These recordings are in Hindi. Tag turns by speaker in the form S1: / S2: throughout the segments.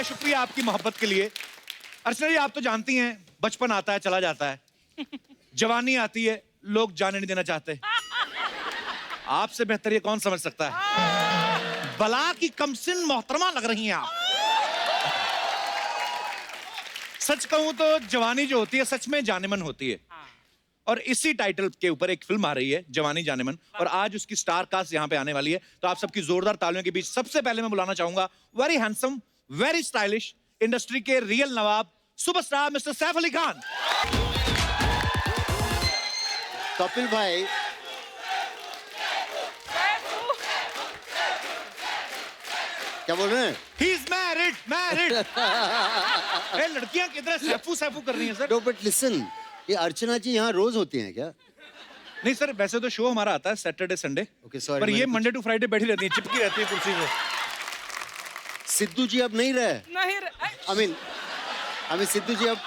S1: शुक्रिया आपकी मोहब्बत के लिए। अर्चना जी, आप तो जानती हैं बचपन आता है चला जाता है, जवानी आती है, लोग जाने नहीं देना चाहते। आपसे बेहतर ये कौन समझ सकता है? बला की कमसिन मोहतरमा लग रही हैं आप। सच कहूं तो जवानी जो होती है सच में जानेमन होती है। और इसी टाइटल के ऊपर एक फिल्म आ रही है, जवानी जानेमन, और आज उसकी स्टार कास्ट यहाँ पे आने वाली है। तो आप सबकी जोरदार तालियों के बीच सबसे पहले मैं बुलाना चाहूंगा very handsome, very stylish, industry के रियल नवाब, सुपरस्टार मिस्टर सैफ अली खान।
S2: कपिल भाई, क्या बोल रहे हैं?
S1: He is married, married। ए, लड़कियां किधर सैफू सैफू कर रही हैं सर?
S2: No, but listen, ये अर्चना जी यहाँ रोज होती हैं क्या?
S1: नहीं सर, वैसे तो शो हमारा आता है सैटरडे संडे, पर ये मंडे टू फ्राइडे बैठी रहती है, चिपकी रहती है कुर्सी पे।
S2: सिद्धू जी अब नहीं रहे?
S3: नहीं
S2: I mean, सिद्धू जी अब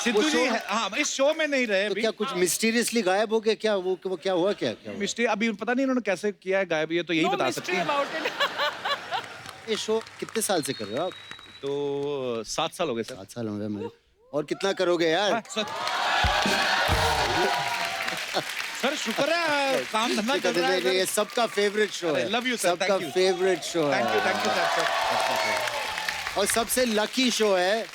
S1: सिद्धू जी हाँ इस शो में नहीं रहे
S2: तो
S1: अभी।
S2: क्या कुछ मिस्टीरियसली गायब हो गए क्या? वो क्या हुआ, क्या क्या हुआ?
S1: मिस्टी अभी पता नहीं इन्होंने कैसे किया है गायब, ये तो यही बता सकती हैं।
S2: ये शो कितने साल से कर रहे हो आप?
S1: तो 7 साल हो गए सर।
S2: 7 साल हो गए मेरे। और कितना करोगे यार?
S1: सर शुक्र है काम धंधा चल रहा है।
S2: ये सबका फेवरेट शो है।
S1: लव यू सर,
S2: सबका फेवरेट शो है।
S1: Thank you sir.
S2: और सबसे लकी शो है।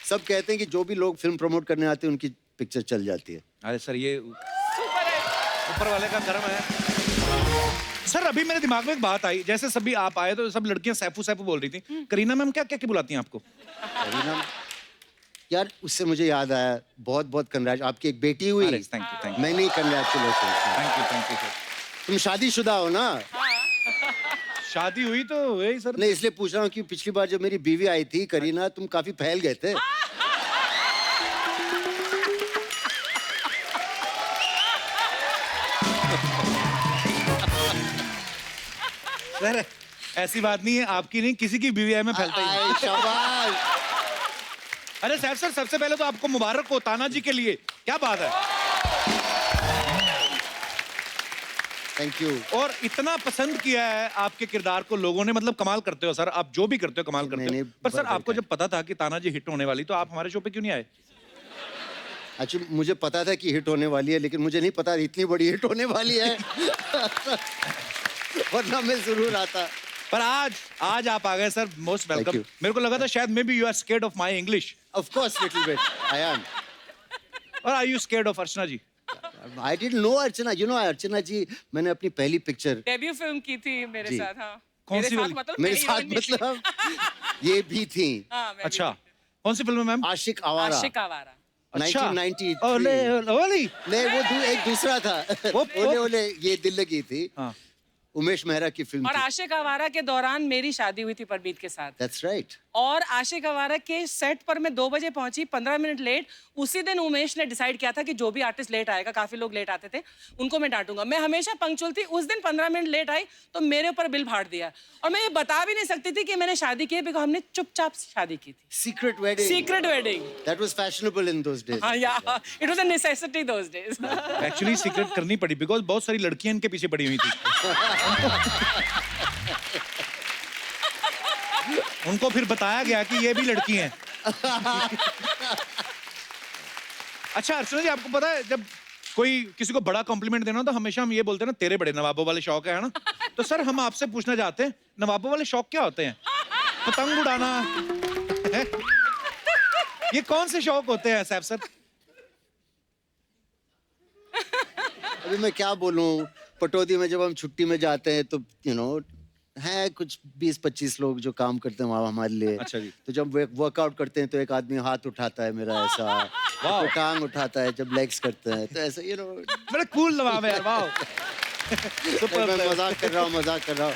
S2: सब कहते हैं कि जो भी लोग फिल्म प्रमोट करने आते हैं उनकी पिक्चर चल जाती है।
S1: अरे सर ये ऊपर वाले का कर्म है। सर अभी मेरे दिमाग में एक बात आई, जैसे सभी आप आए तो सब लड़कियां सैफू सैफू बोल रही थी। करीना मैम क्या क्या बुलाती हैं आपको?
S2: करीना यार, उससे मुझे याद आया, बहुत बहुत कंग्रेचुलेशन, आपकी एक बेटी हुई।
S1: Thank you.
S2: मैं नहीं, कंग्रेचुलेशन।
S1: Thank you sir.
S2: तुम शादीशुदा हो ना?
S1: शादी हुई तो वही सर।
S2: नहीं, इसलिए पूछ रहा हूँ कि पिछली बार जब मेरी बीवी आई थी करीना, तुम काफी फैल गए थे।
S1: सर ऐसी बात नहीं है, आपकी नहीं किसी की बीवी में फैलता ही।
S2: शाबाश।
S1: अरे सैफ सर, सबसे पहले तो आपको मुबारक हो ताना जी के लिए, क्या बात है।
S2: Thank you.
S1: और इतना पसंद किया है आपके किरदार को लोगों ने, मतलब कमाल करते हो सर, आप जो भी करते हो कमाल करते हो। पर सर आपको जब पता था कि ताना जी हिट होने वाली, तो आप हमारे शो पे क्यों नहीं आए?
S2: अच्छा, मुझे पता था कि हिट होने वाली है, लेकिन मुझे नहीं पता इतनी बड़ी हिट होने वाली है। वरना मैं जरूर आता।
S1: पर आज आप आ गए सर, मोस्ट वेलकम। मेरे को लगा था शायद maybe you are scared of my English.
S2: Of course little bit I am.
S1: और are you scared of Archana ji?
S2: I didn't know Archana. You know Archana ji, मैंने अपनी पहली पिक्चर
S3: डेब्यू फिल्म की थी मेरे साथ। हाँ,
S1: कौन सी वाली?
S2: मेरे साथ मतलब ये भी थी।
S1: अच्छा, कौन सी फिल्म है मैम?
S2: आशिक आवारा।
S3: आशिक आवारा।
S2: 1993।
S1: ओले ओले।
S2: नहीं, वो एक दूसरा था। ओले ओले ये दिल लगी थी।
S1: हाँ।
S2: उमेश मेहरा की फिल्म
S3: और
S2: थी।
S3: आशिक आवारा के दौरान मेरी शादी हुई थी परबीत के साथ।
S2: That's right।
S3: और आशिक आवारा के सेट पर मैं 2 बजे पहुंची, 15 मिनट लेट। उसी दिन उमेश ने डिसाइड किया था कि जो भी आर्टिस्ट लेट आएगा, काफी लोग लेट आते थे, उनको मैं डांटूंगा। मैं हमेशा पंक्चुअल थी, उस दिन 15 मिनट लेट आई तो मेरे ऊपर बिल फाड़ दिया। और मैं ये बता भी नहीं सकती थी कि मैंने शादी की है, बिकॉज़ हमने चुपचाप शादी की थी।
S2: Secret wedding।
S3: Secret wedding.
S2: That was fashionable in those days।
S3: हाँ यार, it was a necessity those days।
S1: Actually secret करनी पड़ी बिकॉज बहुत सारी लड़कियां इनके पीछे पड़ी हुई थी। उनको फिर बताया गया कि ये भी लड़की हैं। अच्छा अर्चना जी, आपको पता है जब कोई किसी को बड़ा कॉम्प्लीमेंट देना हो तो हमेशा हम ये बोलते हैं ना, तेरे बड़े नवाबों वाले शौक है ना। तो सर हम आपसे पूछना चाहते हैं, नवाबों वाले शौक क्या होते हैं? पतंग उड़ाना है? ये कौन से शौक होते हैं सैफ सर?
S2: अभी मैं क्या बोलूं, पटौदी में जब हम छुट्टी में जाते हैं तो है कुछ 20-25 लोग जो काम करते हैं वहाँ हमारे लिए।
S1: अच्छा जी।
S2: तो जब वर्कआउट करते हैं तो एक आदमी हाथ उठाता है मेरा ऐसा, तो टांग उठाता है जब लेग्स करते हैं, तो ऐसा
S1: बड़े कूल नवाब है यार। वाह।
S2: मैं मजाक कर रहा हूँ।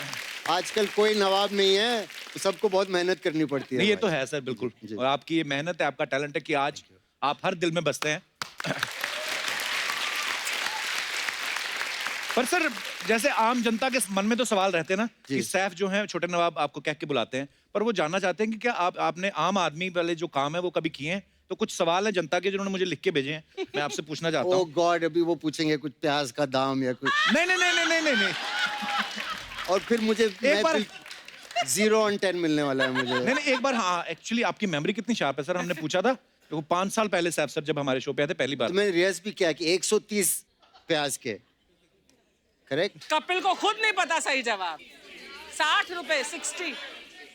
S2: आजकल कोई नवाब नहीं है, तो सबको बहुत मेहनत करनी पड़ती है।
S1: नहीं ये तो है सर, बिल्कुल। और आपकी ये मेहनत है, आपका टैलेंट है कि आज आप हर दिल में बसते हैं। पर सर जैसे आम जनता के मन में तो सवाल रहते हैं ना कि सैफ जो है छोटे नवाब आपको कह के बुलाते हैं, पर वो जानना चाहते हैं कि क्या आपने आम आदमी वाले जो काम है वो कभी किए हैं? तो कुछ सवाल है जनता के जिन्होंने मुझे लिख के भेजे हैं, मैं आपसे पूछना चाहता हूँ।
S2: ओह गॉड, अभी वो पूछेंगे कुछ प्याज का दाम या कुछ।
S1: नहीं।
S2: और फिर मुझे 0 on 10 मिलने वाला है मुझे।
S1: नहीं नहीं, एक बार हाँ, एक्चुअली आपकी मेमोरी कितनी शार्प है सर, हमने पूछा था वो 5 साल पहले सैफ सर जब हमारे शो पे आए थे पहली बार।
S2: तो मैंने रिहर्स भी किया कि 130 प्याज के, करेक्ट?
S3: कपिल को खुद नहीं पता सही जवाब। 60 रुपए, 60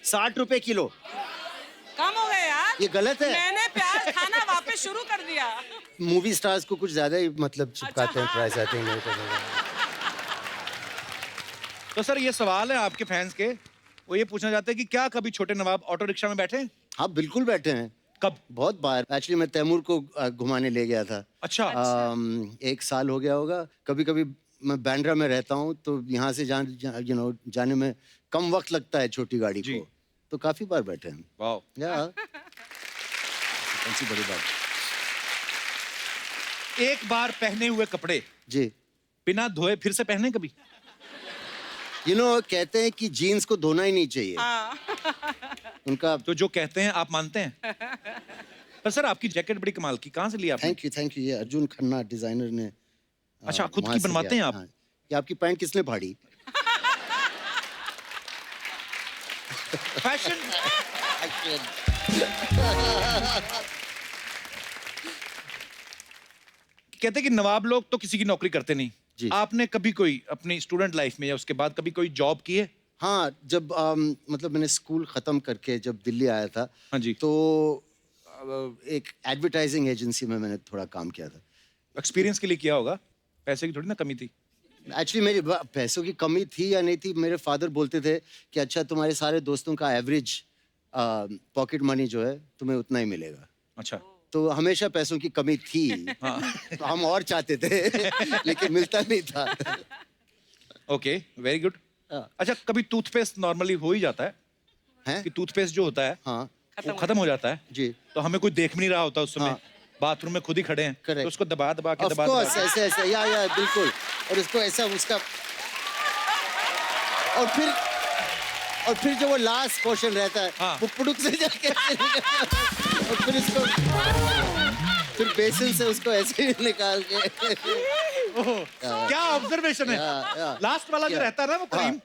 S2: 60 रुपए किलो।
S3: कम हो गए यार।
S2: ये गलत है।
S3: मैंने प्याज खाना वापस शुरू कर दिया।
S2: मूवी स्टार्स को कुछ ज्यादा ही मतलब चिपकाते हैं
S3: हाँ।
S2: Price, I think.
S1: तो सर ये सवाल है आपके फैंस के, वो ये पूछना चाहते हैं कि क्या कभी छोटे नवाब ऑटो रिक्शा में बैठे हैं?
S2: हाँ बिल्कुल बैठे हैं,
S1: कब?
S2: बहुत बार। एक्चुअली मैं तैमूर को घुमाने ले गया था।
S1: अच्छा।
S2: 1 साल हो गया होगा। कभी कभी मैं बांद्रा में रहता हूँ तो यहाँ से जाने में कम वक्त लगता है छोटी गाड़ी
S1: जी।
S2: को, तो काफी बार बैठे हैं।
S1: वाओ।
S2: या कौन सी बड़ी बात।
S1: एक बार पहने हुए कपड़े
S2: जी,
S1: बिना धोए फिर से पहने कभी?
S2: कहते हैं कि जीन्स को धोना ही नहीं चाहिए। उनका
S1: तो जो कहते हैं आप मानते हैं? पर सर आपकी जैकेट बड़ी कमाल की, कहाँ से ली आपने?
S2: Thank you. ये अर्जुन खन्ना डिजाइनर ने
S1: अच्छा, खुद
S2: वहाँ
S1: की
S2: से
S1: बनवाते
S2: किया।
S1: हैं आप?
S2: हाँ। ये आपकी पैंट किसने फाड़ी?
S1: फैशन। कहते हैं कि नवाब लोग तो किसी की नौकरी करते नहीं।
S2: जी।
S1: आपने कभी कोई अपनी स्टूडेंट लाइफ में या उसके बाद कभी कोई जॉब की है?
S2: हाँ, जब मतलब मैंने स्कूल खत्म करके जब दिल्ली आया था,
S1: हाँ जी।
S2: तो एक एडवर्टाइजिंग एजेंसी में मैंने थोड़ा काम किया था।
S1: एक्सपीरियंस के लिए किया होगा, पैसे की थोड़ी ना कमी थी।
S2: एक्चुअली मेरी पैसों की कमी थी या नहीं थी, मेरे फादर बोलते थे कि अच्छा तुम्हारे सारे दोस्तों का एवरेज पॉकेट मनी जो है तुम्हें उतना ही मिलेगा।
S1: अच्छा।
S2: तो हमेशा पैसों की कमी थी। तो हम और चाहते थे लेकिन मिलता नहीं था।
S1: Okay, very good.
S2: हाँ।
S1: अच्छा, कभी टूथपेस्ट नॉर्मली हो ही जाता है
S2: हैं?
S1: कि टूथपेस्ट जो होता है
S2: हाँ
S1: वो खत्म हो जाता है,
S2: जी।
S1: तो हमें कोई देख भी नहीं रहा होता उस समय।
S2: हाँ।
S1: बाथरूम में खुद ही खड़े हैं,
S2: Correct.
S1: तो उसको दबा दबा के
S2: ऑफ
S1: दबा
S2: कोर्स,
S1: दबा के-
S2: ऐसे या बिल्कुल। और उसको ऐसा उसका, और फिर जो वो लास्ट पोर्शन रहता है,
S1: हाँ।
S2: वो पुड़ुक से जाके और फिर उसको, फिर बेसन से उसको ऐसे ही निकाल के।
S1: ओह, क्या ऑब्जर्वेशन है।
S2: या।
S1: लास्ट वाला जो
S2: या।
S1: रहता है ना वो
S2: हाँ।
S1: क्रीम,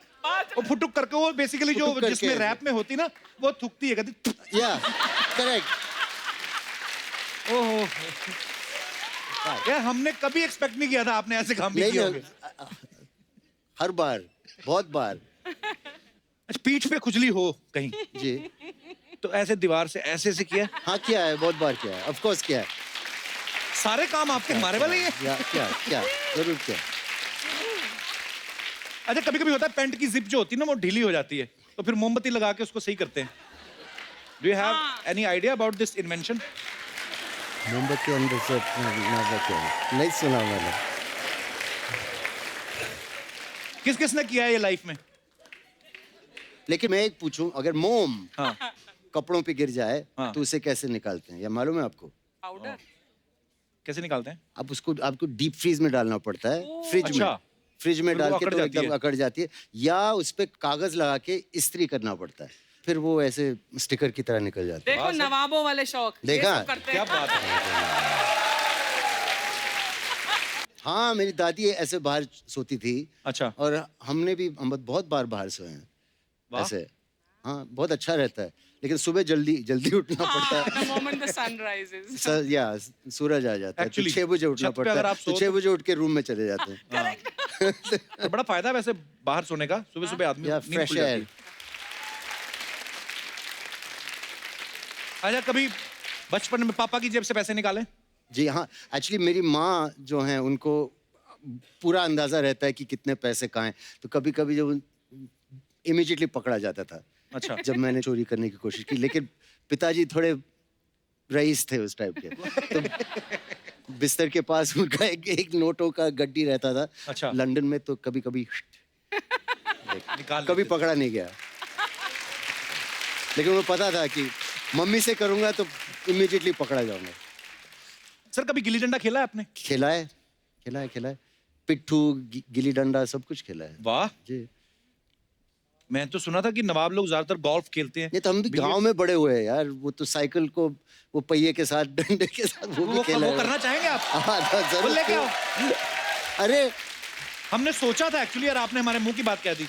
S1: वो फुटुक करके, वो बेसिकली जो
S2: फुटुक करके।
S1: जिसमें रैप में होती ना वो थूकती है, कहती
S2: या करेक्ट।
S1: ओहो। यार हमने कभी एक्सपेक्ट नहीं किया था आपने ऐसे काम भी
S2: नहीं
S1: किए
S2: नहीं,
S1: होंगे।
S2: हर बार, बहुत बार।
S1: अच्छा, पीठ पे खुजली हो कहीं
S2: जी
S1: तो ऐसे दीवार से ऐसे से किया?
S2: हाँ, किया है, बहुत बार किया है, ऑफ कोर्स किया है।
S1: सारे काम आपके हमारे वाले ही है।
S2: या क्या जरूर किया।
S1: अच्छा, कभी कभी होता है पेंट की जिप जो होती है ना वो ढीली हो जाती है, तो फिर मोमबत्ती लगा के उसको सही करते हैं। Do you have any idea about this invention?
S2: मोमबत्ती अंदर से नहीं सुना मैंने।
S1: किस किस ने किया है ये लाइफ में?
S2: लेकिन मैं एक पूछूं, अगर मोम
S1: हाँ।
S2: कपड़ों पे गिर जाए
S1: हाँ।
S2: तो उसे कैसे निकालते हैं, या मालूम है आपको?
S3: पाउडर।
S1: कैसे निकालते हैं?
S2: आपको डीप फ्रीज में डालना पड़ता है, फ्रिज
S1: अच्छा।
S2: में। फ्रिज में
S1: फिर वो
S2: डाल के
S1: अकड़
S2: तो
S1: जाती
S2: एकदम
S1: है।
S2: अकड़ जाती है, या उस पे कागज लगा के इस्त्री करना पड़ता है, फिर वो ऐसे स्टिकर की तरह निकल जाता है।
S3: देखो नवाबों वाले शौक। ये
S2: देखा?
S3: सब करते
S1: क्या
S3: हैं।
S1: बात है।
S2: हाँ, मेरी दादी ऐसे बाहर सोती थी।
S1: अच्छा।
S2: और हमने भी हम बहुत बार बाहर सोए हैं
S1: वाह।
S2: ऐसे। हाँ, बहुत अच्छा रहता है, लेकिन सुबह जल्दी जल्दी उठना पड़ता है।
S3: The moment the sun rises.
S2: या सूरज आ जाता है तो
S1: Actually,
S2: 6 बजे उठना
S1: छत पे
S2: पड़ता
S1: अगर
S2: है,
S1: आप
S2: तो
S1: सो
S2: 6
S1: तो-
S2: बजे उठ के रूम में चले जाते हैं।
S1: तो बड़ा फायदा है वैसे बाहर सोने का, सुबह सुबह आदमी
S2: या
S1: नींद
S2: फ्रेश
S1: खुल जाती
S2: एयर।
S1: है। अच्छा, कभी बचपन में पापा की जेब से पैसे निकाले?
S2: जी हाँ, एक्चुअली मेरी माँ जो हैं उनको पूरा अंदाजा रहता है कि कितने पैसे कहाँ हैं, तो कभी कभी जब इमीडिएटली पकड़ा जाता था।
S1: अच्छा।
S2: जब मैंने चोरी करने की कोशिश की, लेकिन पिताजी थोड़े रईस थे उस टाइप के, तो बिस्तर के पास उनका एक नोटों का गड्डी रहता था।
S1: अच्छा।
S2: लंदन में, तो कभी कभी
S1: निकाल
S2: कभी
S1: लेते थे।
S2: पकड़ा नहीं गया, लेकिन वो पता था कि मम्मी से करूंगा तो इमीडिएटली पकड़ा जाऊंगा।
S1: सर कभी गिल्ली डंडा खेला है आपने?
S2: खेला है, पिट्ठू, गिल्ली डंडा, सब कुछ खेला है।
S1: वाह।
S2: जी।
S1: मैं तो सुना था कि नवाब लोग ज्यादातर गोल्फ खेलते हैं।
S2: ये तो हम भी गांव में बड़े हुए हैं यार, वो तो साइकिल को वो पहिए के साथ, डंडे के साथ वो भी खेला
S1: वो
S2: है।
S1: करना चाहेंगे आप?
S2: हाँ, तो
S1: वो
S2: जरूर।
S1: लेके आओ।
S2: अरे
S1: हमने सोचा था एक्चुअली यार, आपने हमारे मुंह की बात कह दी।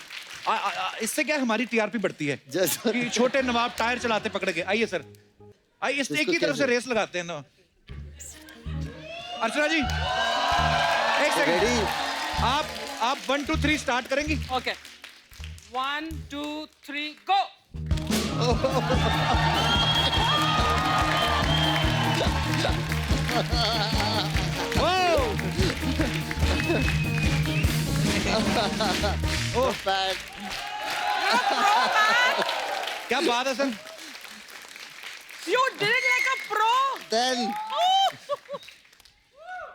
S1: इससे क्या है, हमारी टीआरपी बढ़ती है
S2: जैसा-
S1: कि छोटे नवाब टायर चलाते पकड़ के। आइए सर, आइए, इस एक
S2: इसको
S1: ही तरफ से
S2: कैसे?
S1: रेस लगाते हैं ना। अर्चना जी, एक सेकंड,
S2: रेडी?
S1: आप 1 2 3 स्टार्ट करेंगी?
S3: ओके 1 2 3 गो।
S2: Bad.
S1: क्या बात है sir.
S3: You did it like a pro.
S2: Then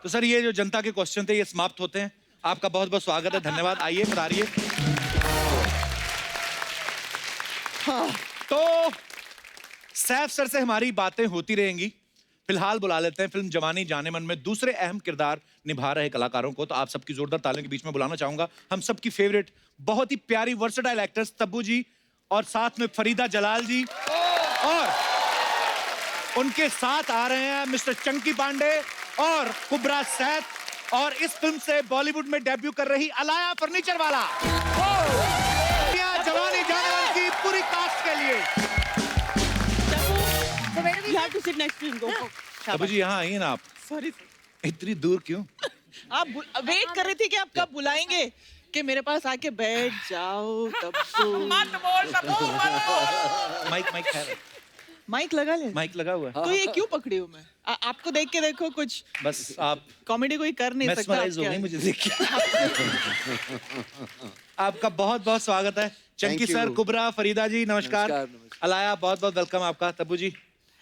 S1: तो सर, ये जो जनता के क्वेश्चन थे ये समाप्त होते हैं। आपका बहुत बहुत स्वागत है, धन्यवाद। आइए, पधारिए। तो सैफ सर से हमारी बातें होती रहेंगी। फिलहाल बुला लेते हैं फिल्म जवानी जाने मन में दूसरे अहम किरदार निभा रहे कलाकारों को। तो आप सबकी जोरदार तालियों के बीच में बुलाना चाहूंगा हम सबकी फेवरेट, बहुत ही प्यारी वर्सेटाइल एक्ट्रेस तब्बू जी, और साथ में फरीदा जलाल जी, और उनके साथ आ रहे हैं मिस्टर चंकी पांडे और कुबरा सैफ, और इस फिल्म से बॉलीवुड में डेब्यू कर रही अलाया फर्नीचर वाला। जवानी जाने मन की पूरी कास्ट के लिए।
S4: You have to sit next to him. Go.
S1: Tabu जी, यहाँ आइए ना आप।
S4: Sorry.
S1: इतनी दूर क्यों?
S4: आप वेट कर रहे थे कि आप कब बुलाएंगे कि मेरे पास आके बैठ जाओ तब्बू।
S3: मत बोल तब्बू, मत बोल।
S1: माइक है,
S4: माइक लगा ले।
S1: माइक लगा हुआ है।
S4: तो ये क्यों पकड़ी हूँ मैं? आपको देख के देखो, कुछ
S1: बस आप
S4: कॉमेडी कोई कर नहीं सकता।
S1: mesmerize हो गई मुझे देख के। आपका बहुत बहुत स्वागत है Chunky
S2: Thank you.
S1: Sir, Kubbra, Farida ji, नमस्कार। अलाया, बहुत बहुत वेलकम आपका। Tabu ji,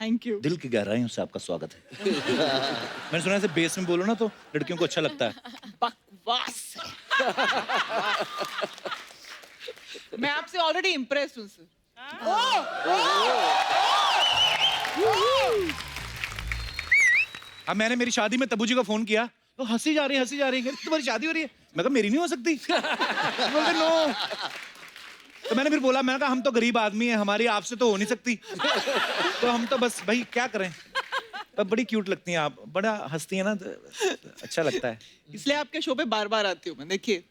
S4: thank you.
S1: दिल की गहराइयों से आपका स्वागत है। मैंने सुना है बेस में बोलो ना तो लड़कियों को अच्छा लगता है।
S4: बकवास। मैं आपसे ऑलरेडी इम्प्रेस हूँ सर।
S1: अब मैंने मेरी शादी में तब्बू जी को फोन किया तो हंसी जा रही है, तुम्हारी शादी हो रही है। मैं कहा मेरी नहीं हो सकती। बोलते नो। तो मैंने फिर बोला, मैंने कहा हम तो गरीब आदमी हैं, हमारी आपसे तो हो नहीं सकती। तो हम तो बस भाई क्या करें। पर बड़ी क्यूट लगती हैं आप, बड़ा हंसती हैं ना, तो अच्छा लगता है।
S4: इसलिए आपके शो पे बार बार आती हूँ मैं। देखिए,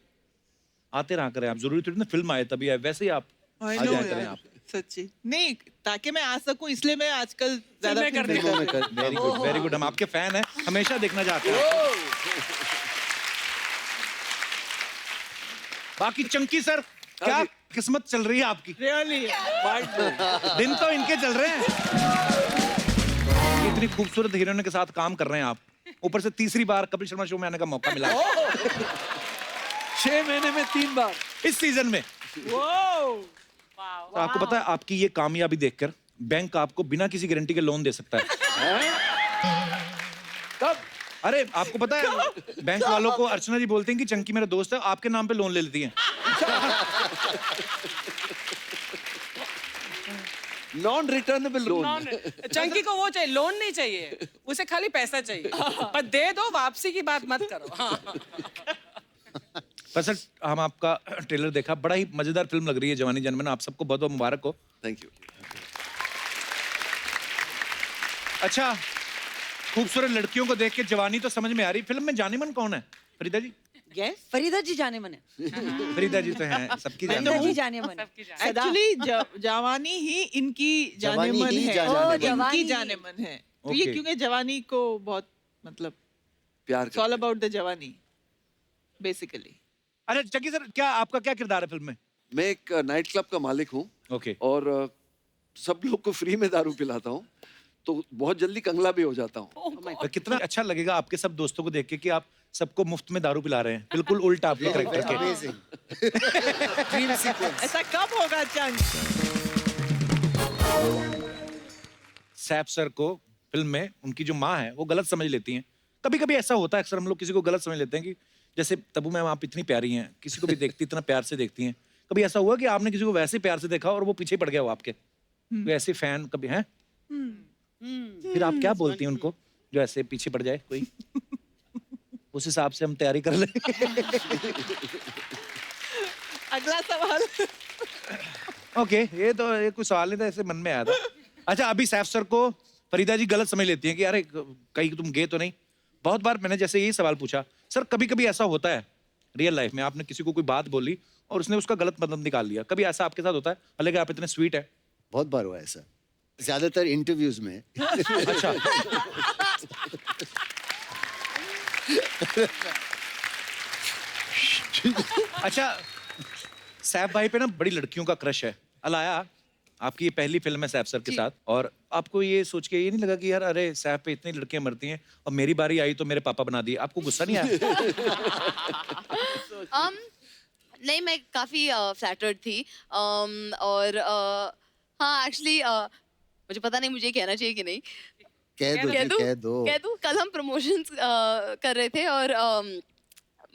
S1: आते रहा करें आप, जरूरी थोड़ी ना फिल्म आए तभी आए, वैसे ही आप आ
S4: I know
S1: जाया करें
S4: यार,
S1: आप।
S4: सच्ची नहीं, ताकि मैं आ सकूं इसलिए मैं आजकल ज्यादा
S3: फिल्में करती
S4: फिल्में
S3: हूँ।
S4: कर रही हूँ।
S1: Very good, very good. हम आपके फैन हैं, हमेशा देखना चाहते हैं। बाकी चंकी सर, क्या किस्मत चल रही है आपकी?
S4: Really?
S1: दिन तो इनके चल रहे हैं। इतनी खूबसूरत हीरोइन के साथ काम कर रहे हैं आप, ऊपर से तीसरी बार कपिल शर्मा शो में आने का मौका मिला
S5: 6 महीने में 3 बार
S1: इस सीजन में।
S4: Wow!
S1: तो आपको पता है, आपकी ये कामयाबी देखकर बैंक आपको बिना किसी गारंटी के लोन दे सकता है।
S5: कब?
S1: अरे आपको पता है, बैंक वालों को अर्चना जी बोलते हैं कि चंकी मेरा दोस्त है, आपके नाम पे लोन ले लेती हैं।
S5: Non returnable loan.
S3: चंकी को वो चाहिए, लोन नहीं चाहिए, उसे खाली पैसा चाहिए। पर दे दो, वापसी की बात मत करो। हाँ।
S1: पर सर, हम आपका ट्रेलर देखा, बड़ा ही मजेदार फिल्म लग रही है जवानी जाने मन। आप सबको बहुत बहुत मुबारक हो।
S5: Thank you.
S1: अच्छा, खूबसूरत लड़कियों को देख के जवानी तो समझ में आ रही, फिल्म में जाने मन कौन है? फरीदा जी?
S4: Yes?
S6: फरीदा जी जाने मन है।
S1: फरीदा जी तो हैं, सबकी जाने
S6: फरीदा
S1: मन।
S6: जी जाने मन है।
S3: सबकी जान।
S4: Actually, जवानी ही इनकी जाने
S2: जवानी
S4: मन
S2: ही
S4: है।
S2: जाने मन
S6: है।
S4: इनकी जाने मन है। तो ये
S1: Okay.
S4: क्योंकि जवानी को बहुत मतलब
S5: प्यार
S4: it's all about the जवानी basically.
S1: अरे चंकी सर, क्या आपका क्या किरदार है फिल्म में?
S5: मैं एक नाइट क्लब का मालिक हूँ
S1: ओके।
S5: और सब लोग को फ्री में दारू पिलाता हूँ, तो बहुत जल्दी कंगला भी हो जाता हूँ।
S1: तो कितना अच्छा लगेगा आपके सब दोस्तों को देख के कि आप सबको मुफ्त में दारू पिला रहे हैं, बिल्कुल उल्टा आपके कैरेक्टर के।
S2: Amazing. Dream sequence.
S4: ऐसा कब होगा चंक?
S1: सैफ सर को फिल्म में उनकी जो माँ है वो गलत समझ लेती हैं। कभी कभी ऐसा होता है, अक्सर हम लोग किसी को गलत समझ लेते हैं कि जैसे तब्बू मैम आप इतनी प्यारी हैं, किसी को भी देखती इतना प्यार से देखती हैं। कभी ऐसा हुआ कि आपने किसी को वैसे प्यार से देखा और वो पीछे पड़ गया हो आपके? कोई ऐसे फैन कभी हैं? फिर आप क्या बोलती हैं उनको जो ऐसे पीछे पड़ जाए कोई? उस हिसाब से हम तैयारी कर लें।
S4: अगला सवाल।
S1: ओके, ये कोई सवाल नहीं था, ऐसे मन में आया था। अच्छा, अभी सैफ सर को फरीदा जी गलत समझ लेती हैं कि अरे कहीं तुम गए तो नहीं। बहुत बार मैंने जैसे यही सवाल पूछा, सर कभी कभी ऐसा होता है रियल लाइफ में आपने किसी को कोई बात बोली और उसने उसका गलत मतलब निकाल लिया, कभी ऐसा आपके साथ होता है? हालांकि आप इतने स्वीट है।
S2: बहुत बार हुआ ऐसा, ज्यादातर इंटरव्यूज में।
S1: अच्छा। अच्छा, सैफ भाई पे ना बड़ी लड़कियों का क्रश है। अलाया, आपकी ये पहली फिल्म है सैफ सर के साथ, और आपको ये सोच के ये नहीं लगा कि यार अरे सैफ पे इतनी लड़कियां मरती हैं और मेरी बारी आई तो मेरे पापा बना दिए? आपको गुस्सा नहीं आया?
S6: नहीं, मैं काफी फ्लैटर्ड थी, और हाँ एक्चुअली मुझे पता नहीं मुझे कहना चाहिए कि नहीं।
S2: कह दो, कह दो।
S6: कह दूं? कल हम प्रमोशंस कर रहे थे और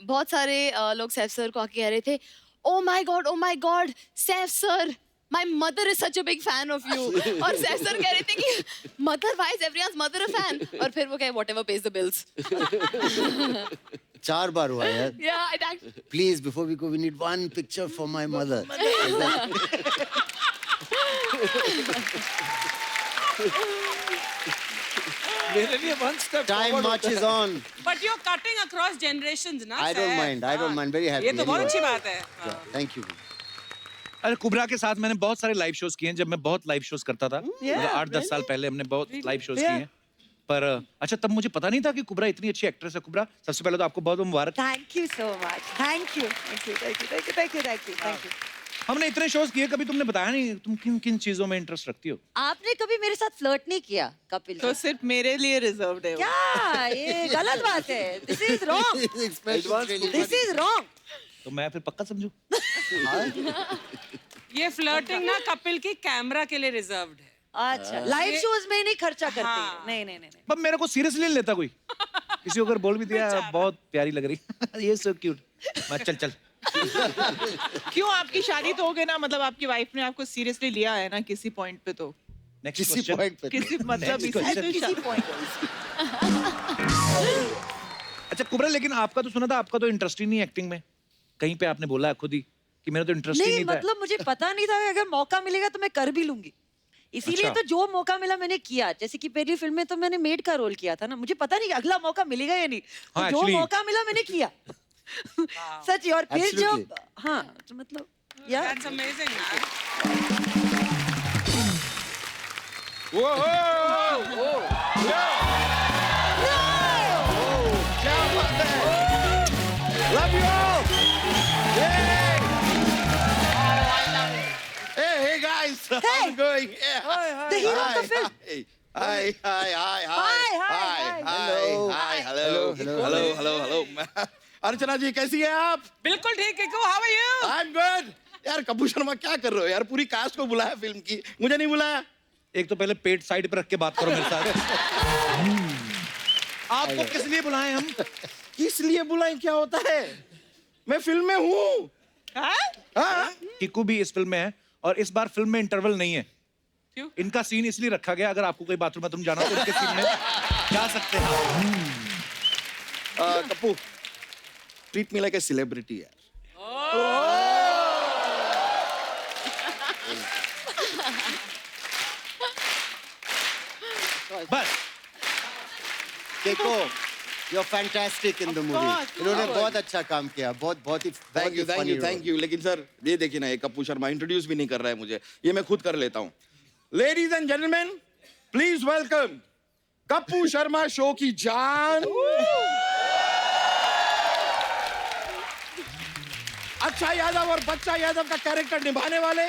S6: बहुत सारे लोग सैफ सर को आके कह रहे थे, oh my God Saif sir, my mother is such a big fan of you. और सैफ सर कह रहे थे कि mother, why is everyone's mother a fan? और फिर वो कहे व्हाटएवर पेज द बिल्स।
S2: 4 बार हुआ यार।
S6: Yeah, it actually...
S2: Please, before we go, we need one picture for my mother.
S5: मेरे लिए one step
S2: Time
S5: forward
S2: marches on.
S3: But you're cutting across generations, ना?
S2: I don't
S3: Seth?
S2: mind. I don't
S3: हाँ.
S2: mind. Very happy.
S3: ये तो बहुत
S2: Anyone.
S3: अच्छी बात है।
S2: Yeah, thank you.
S1: अरे कुबरा के साथ मैंने बहुत सारे लाइव शोज किए हैं, जब मैं बहुत लाइव शोज करता था। 8-10 साल पहले हमने बहुत लाइव शोज किए हैं। पर अच्छा, तब मुझे पता नहीं था कि कुबरा इतनी अच्छी एक्ट्रेस है। कुबरा, सबसे पहले तो आपको बहुत मुबारक।
S7: Thank you so much. Thank you. Thank you. Thank you. Thank you. Thank you. Thank you. Thank you.
S1: हमने इतने शोज किए, कभी तुमने बताया नहीं तुम किन किन चीजों में इंटरेस्ट रखती हो।
S7: आपने कभी मेरे साथ फ्लर्ट नहीं किया कपिल
S4: तो
S7: जी?
S4: सिर्फ मेरे लिए रिजर्व्ड है वो।
S7: क्या ये गलत बात है? This is wrong. This is wrong.
S1: तो मैं फिर पक्का समझू।
S3: ये फ्लर्टिंग ना कपिल की कैमरा के लिए रिजर्व्ड है।
S7: अच्छा, लाइव शोज में नहीं खर्चा करते।
S3: हाँ।
S7: नहीं नहीं नहीं नहीं।
S1: पर मेरे को सीरियसली नहीं लेता कोई। किसी को अगर बोल भी दिया बहुत प्यारी लग रही ये सो क्यूट, मैं चल।
S4: क्यों, आपकी शादी तो हो गई ना, मतलब आपकी वाइफ ने आपको सीरियसली लिया है ना किसी पॉइंट पे? तो
S1: नेक्स्ट
S2: किसी
S1: क्वेश्चन।
S2: पॉइंट पे
S4: किसी मतलब
S1: Next question.
S7: किसी point
S1: अच्छा कुबरा, लेकिन आपका तो सुना था आपका तो इंटरेस्ट ही नहीं एक्टिंग में। कहीं पे आपने बोला खुद ही कि मेरा तो इंटरेस्ट ही
S7: नहीं,
S1: नहीं था।
S7: मतलब मुझे पता नहीं था कि अगर मौका मिलेगा तो मैं कर भी लूंगी। इसीलिए
S1: अच्छा।
S7: तो जो मौका मिला मैंने किया। जैसे कि पहली फिल्म में तो मैंने मेड का रोल किया था ना, मुझे पता नहीं कि अगला मौका मिलेगा या नहीं। तो
S1: हाँ,
S7: जो
S1: actually-
S7: मौका मिला मैंने किया। सच। और फिर जब
S2: Absolutely.
S7: हाँ तो मतलब यार
S3: That's amazing, man.
S5: Love you all. Yay! Hey guys, how's it going? Yeah.
S7: the hero of the film.
S5: Hi. Hello. अर्चना जी कैसी हैं आप?
S3: बिल्कुल ठीक है। How are you?
S5: I'm good. यार कपूर शर्मा क्या कर रहे हो यार? पूरी कास्ट को बुलाया फिल्म की, मुझे नहीं बुलाया।
S1: एक तो पहले पेट साइड पे रख के बात करो मेरे साथ। आपको किस लिए बुलाएं हम?
S5: किस लिए बुलाएं, क्या होता है? मैं फिल्म में हूँ। हाँ?
S1: किकू भी इस फिल्म में है और इस बार फिल्म में इंटरवल नहीं है।
S3: क्यों?
S1: इनका सीन इसलिए रखा गया, अगर आपको कोई बाथरूम जाना तो इनके सीन में जा सकते हैं।
S5: Kapoor, treat me like a celebrity यार।
S1: बस
S2: Keiko, you're fantastic in the movie. इन्होंने बहुत अच्छा काम किया, बहुत ही
S5: thank you
S2: funny role.
S5: Thank you. लेकिन सर ये देखिए ना, ये कपूर शर्मा इंट्रोड्यूस भी नहीं कर रहा है मुझे, ये मैं खुद कर लेता हूँ। Ladies and gentleman, please welcome Kapoor Sharma show की जान, अक्षय यादव और बच्चा यादव का कैरेक्टर निभाने वाले,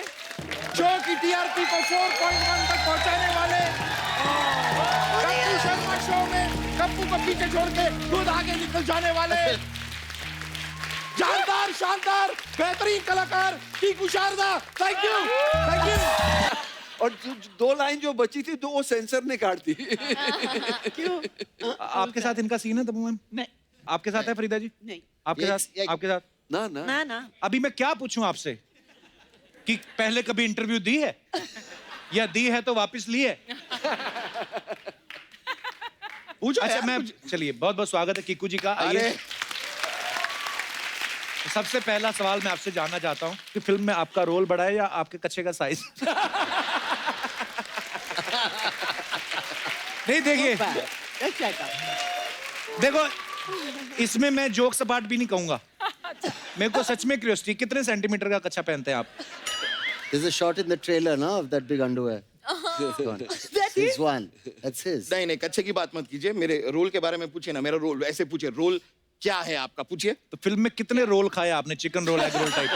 S5: शो की टीआरपी को 4.1 तक पहुंचाने वाले, कपूर शर्मा शो में कप्पू को पीछे छोड़ के खुद आगे निकल जाने वाले, जानदार शानदार बेहतरीन कलाकार टीकू शारदा। Thank you.
S8: और दो लाइन जो बची थी, वो सेंसर ने काट दी।
S4: क्यों?
S1: आपके साथ इनका सीन है तबू मैम?
S4: नहीं
S1: आपके साथ है फरीदा जी?
S4: नहीं।
S1: आपके साथ? आपके साथ?
S8: ना
S7: ना
S1: अभी मैं क्या पूछूं आपसे कि पहले कभी इंटरव्यू दी है या दी है तो वापस ली है?
S5: पूछो
S1: अच्छा
S5: यार,
S1: मैं चलिए, बहुत बहुत स्वागत है किकू जी का।
S5: अरे
S1: आइए, सबसे पहला सवाल मैं आपसे जानना चाहता हूं कि फिल्म में आपका रोल बड़ा है या आपके कच्चे का साइज? नहीं देखिए, देखो इसमें मैं जोक सपाट भी नहीं कहूंगा। मेरे को सच में क्यूरियोसिटी, कितने सेंटीमीटर का कच्छा पहनते हैं आप?
S2: There's a shot in the trailer, no, of that big underwear. That's his one. That's his.
S5: नहीं नहीं, कच्छे की बात मत कीजिए, मेरे रोल के बारे में पूछिए ना। मेरा रोल ऐसे पूछिए, रोल क्या है आपका, पूछिए।
S1: तो फिल्म में कितने रोल खाए आपने? Chicken roll, egg roll type?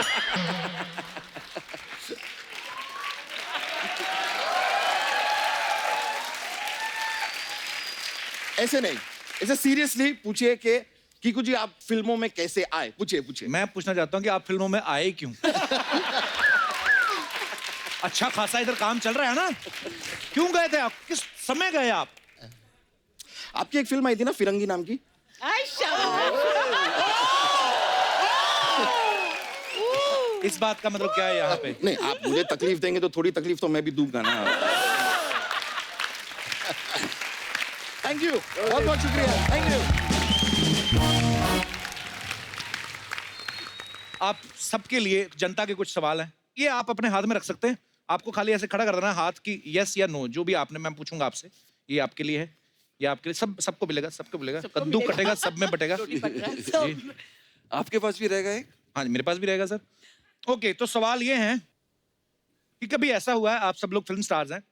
S5: ऐसे नहीं, ऐसे सीरियसली पूछिए कि कीकू जी आप फिल्मों में कैसे आए, पूछिए पूछिए।
S1: मैं पूछना चाहता हूँ कि आप फिल्मों में आए क्यों? अच्छा खासा इधर काम चल रहा है ना, क्यों गए थे आप? किस समय गए आप?
S5: आपकी एक फिल्म आई थी ना, फिरंगी नाम की।
S1: इस बात का मतलब क्या है यहाँ पे?
S5: नहीं, आप मुझे तकलीफ देंगे तो थोड़ी तकलीफ तो मैं भी दूंगा ना। थैंक यू, बहुत बहुत शुक्रिया, थैंक यू।
S1: आप सबके लिए जनता के कुछ सवाल हैं, ये आप अपने हाथ में रख सकते हैं। आपको खाली ऐसे खड़ा कर देना है हाथ की, यस या नो, जो भी आपने, मैं पूछूंगा आपसे। ये आपके लिए है, ये आपके लिए, सबको मिलेगा, सबको मिलेगा। कद्दू कटेगा, सब में बटेगा। जी।
S8: आपके पास भी रहेगा एक?
S1: हाँ मेरे पास भी रहेगा सर। ओके, तो सवाल ये है कि कभी ऐसा हुआ है, आप सब लोग फिल्म स्टार्स हैं,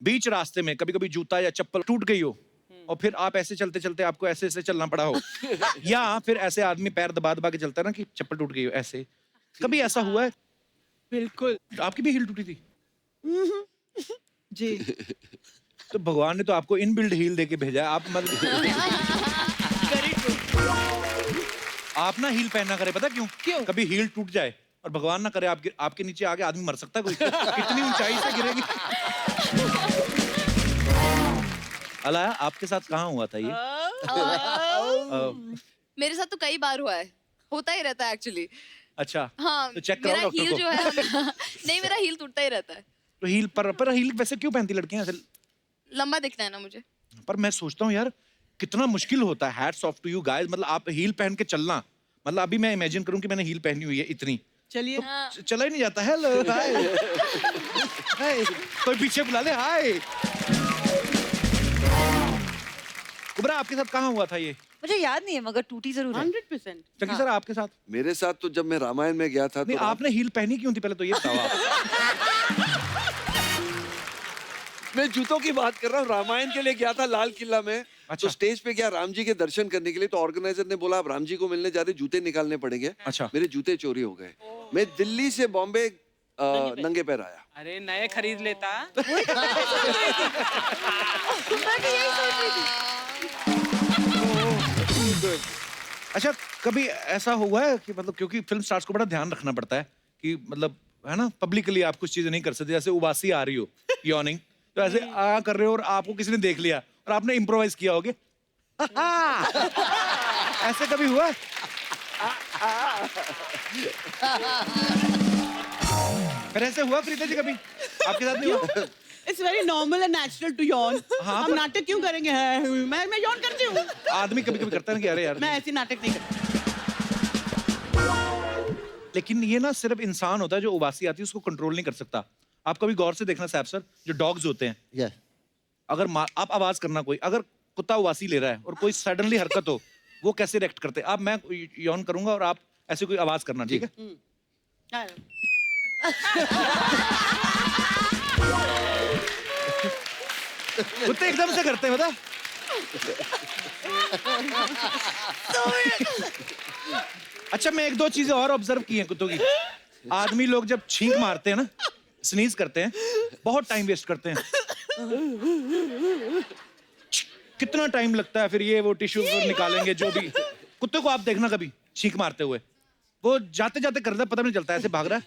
S1: बीच रास्ते में कभी कभी जूता या चप्पल टूट गई हो और फिर आप ऐसे चलते चलते आपको ऐसे ऐसे चलना पड़ा हो, या फिर ऐसे आदमी पैर दबा दबा के चलता है ना कि चप्पल टूट गई हो, ऐसे कभी ऐसा हुआ है?
S4: बिल्कुल
S1: आपकी भी हील टूटी थी?
S4: जी।
S1: तो भगवान ने तो आपको इनबिल्ड हील देके भेजा है। आप मतलब आप ना हील पहनना करे, पता क्यों?
S4: क्यों?
S1: कभी हील टूट जाए और भगवान ना करे आपके नीचे आके आदमी मर सकता है कोई। कितनी ऊंचाई से गिरेगी। अलाया, आपके साथ कहाँ हुआ था ये?
S6: मेरे साथ तो कई बार हुआ है, होता ही रहता है एक्चुअली।
S1: अच्छा,
S6: हाँ,
S1: तो चेक
S6: मेरा
S1: कराओ डॉक्टर
S6: हील
S1: को।
S6: जो है नहीं, मेरा हील टूटता ही रहता है।
S1: तो हील पर हील वैसे क्यों पहनती लड़कियां ऐसे?
S6: लंबा दिखना है ना मुझे।
S1: पर मैं सोचता हूँ यार, कितना मुश्किल होता है। Hats off to you guys, मतलब आप हील पहन के चलना, मतलब अभी मैं इमेजिन करूँ कि मैंने हील पहनी हुई है इतनी,
S4: चलिए
S1: चला ही नहीं जाता। हेलो, हाय, हाय, कोई पीछे बुला ले, हाय। कुबरा, आपके साथ कहाँ हुआ था ये?
S7: मुझे याद नहीं है, मगर टूटी जरूर है।
S4: 100%।
S1: चकी सर, आपके साथ?
S8: मेरे साथ तो जब मैं रामायण में गया था
S1: नहीं,
S8: तो
S1: आपने हील पहनी क्यों थी पहले तो ये बताओ आप।
S8: मैं जूतों की बात कर रहा हूँ। रामायण के लिए गया था लाल किला में।
S1: अच्छा।
S8: तो स्टेज पे गया राम जी के दर्शन करने के लिए, तो ऑर्गेनाइजर ने बोला आप राम जी को मिलने जा रहे, जूते निकालने पड़ेंगे।
S1: अच्छा।
S8: मेरे जूते चोरी हो गए। मैं दिल्ली से बॉम्बे नंगे पैर आया।
S3: अरे नए खरीद लेता।
S1: अच्छा, कभी ऐसा हुआ है कि मतलब, क्योंकि फिल्म स्टार्स को बड़ा ध्यान रखना पड़ता है कि मतलब है ना, पब्लिकली आप कुछ चीजें नहीं कर सकते। जैसे उबासी आ रही हो, यॉर्निंग, तो ऐसे आ कर रहे हो और आपको किसी ने देख लिया और आपने इम्प्रोवाइज किया होगे। ऐसे कभी हुआ? फिर ऐसे हुआ प्रीता जी कभी? आपके साथ नहीं हुआ?
S4: It's very normal and natural to yawn.
S1: हाँ,
S4: हम नाटक क्यों करेंगे? मैं यॉन करती हूँ।
S1: आदमी कभी कभी करता है ना कि अरे यार।
S4: मैं ऐसी नाटक नहीं करती।
S1: लेकिन ये ना सिर्फ इंसान होता है जो उबासी आती है उसको कंट्रोल नहीं कर सकता। आप कभी गौर से देखना सैफ सर, जो डॉग्स होते हैं,
S2: Yeah.
S1: अगर आप आवाज करना, कोई अगर कुत्ता उबासी ले रहा है और कोई सडनली हरकत हो, वो कैसे रिएक्ट करते हैं? आप, मैं यौन करूंगा और आप ऐसे कोई आवाज करना, ठीक है? कुत्ते एकदम से करते हैं, बता। अच्छा, मैं एक दो चीजें और ऑब्जर्व की हैं कुत्तों की। आदमी लोग जब छींक मारते हैं ना, स्नीज करते हैं, बहुत टाइम वेस्ट करते हैं। कितना टाइम लगता है फिर ये वो टिश्यू निकालेंगे, जो भी। कुत्ते को आप देखना कभी छींक मारते हुए, वो जाते जाते करता है, पता नहीं चलता, ऐसे भाग रहा है।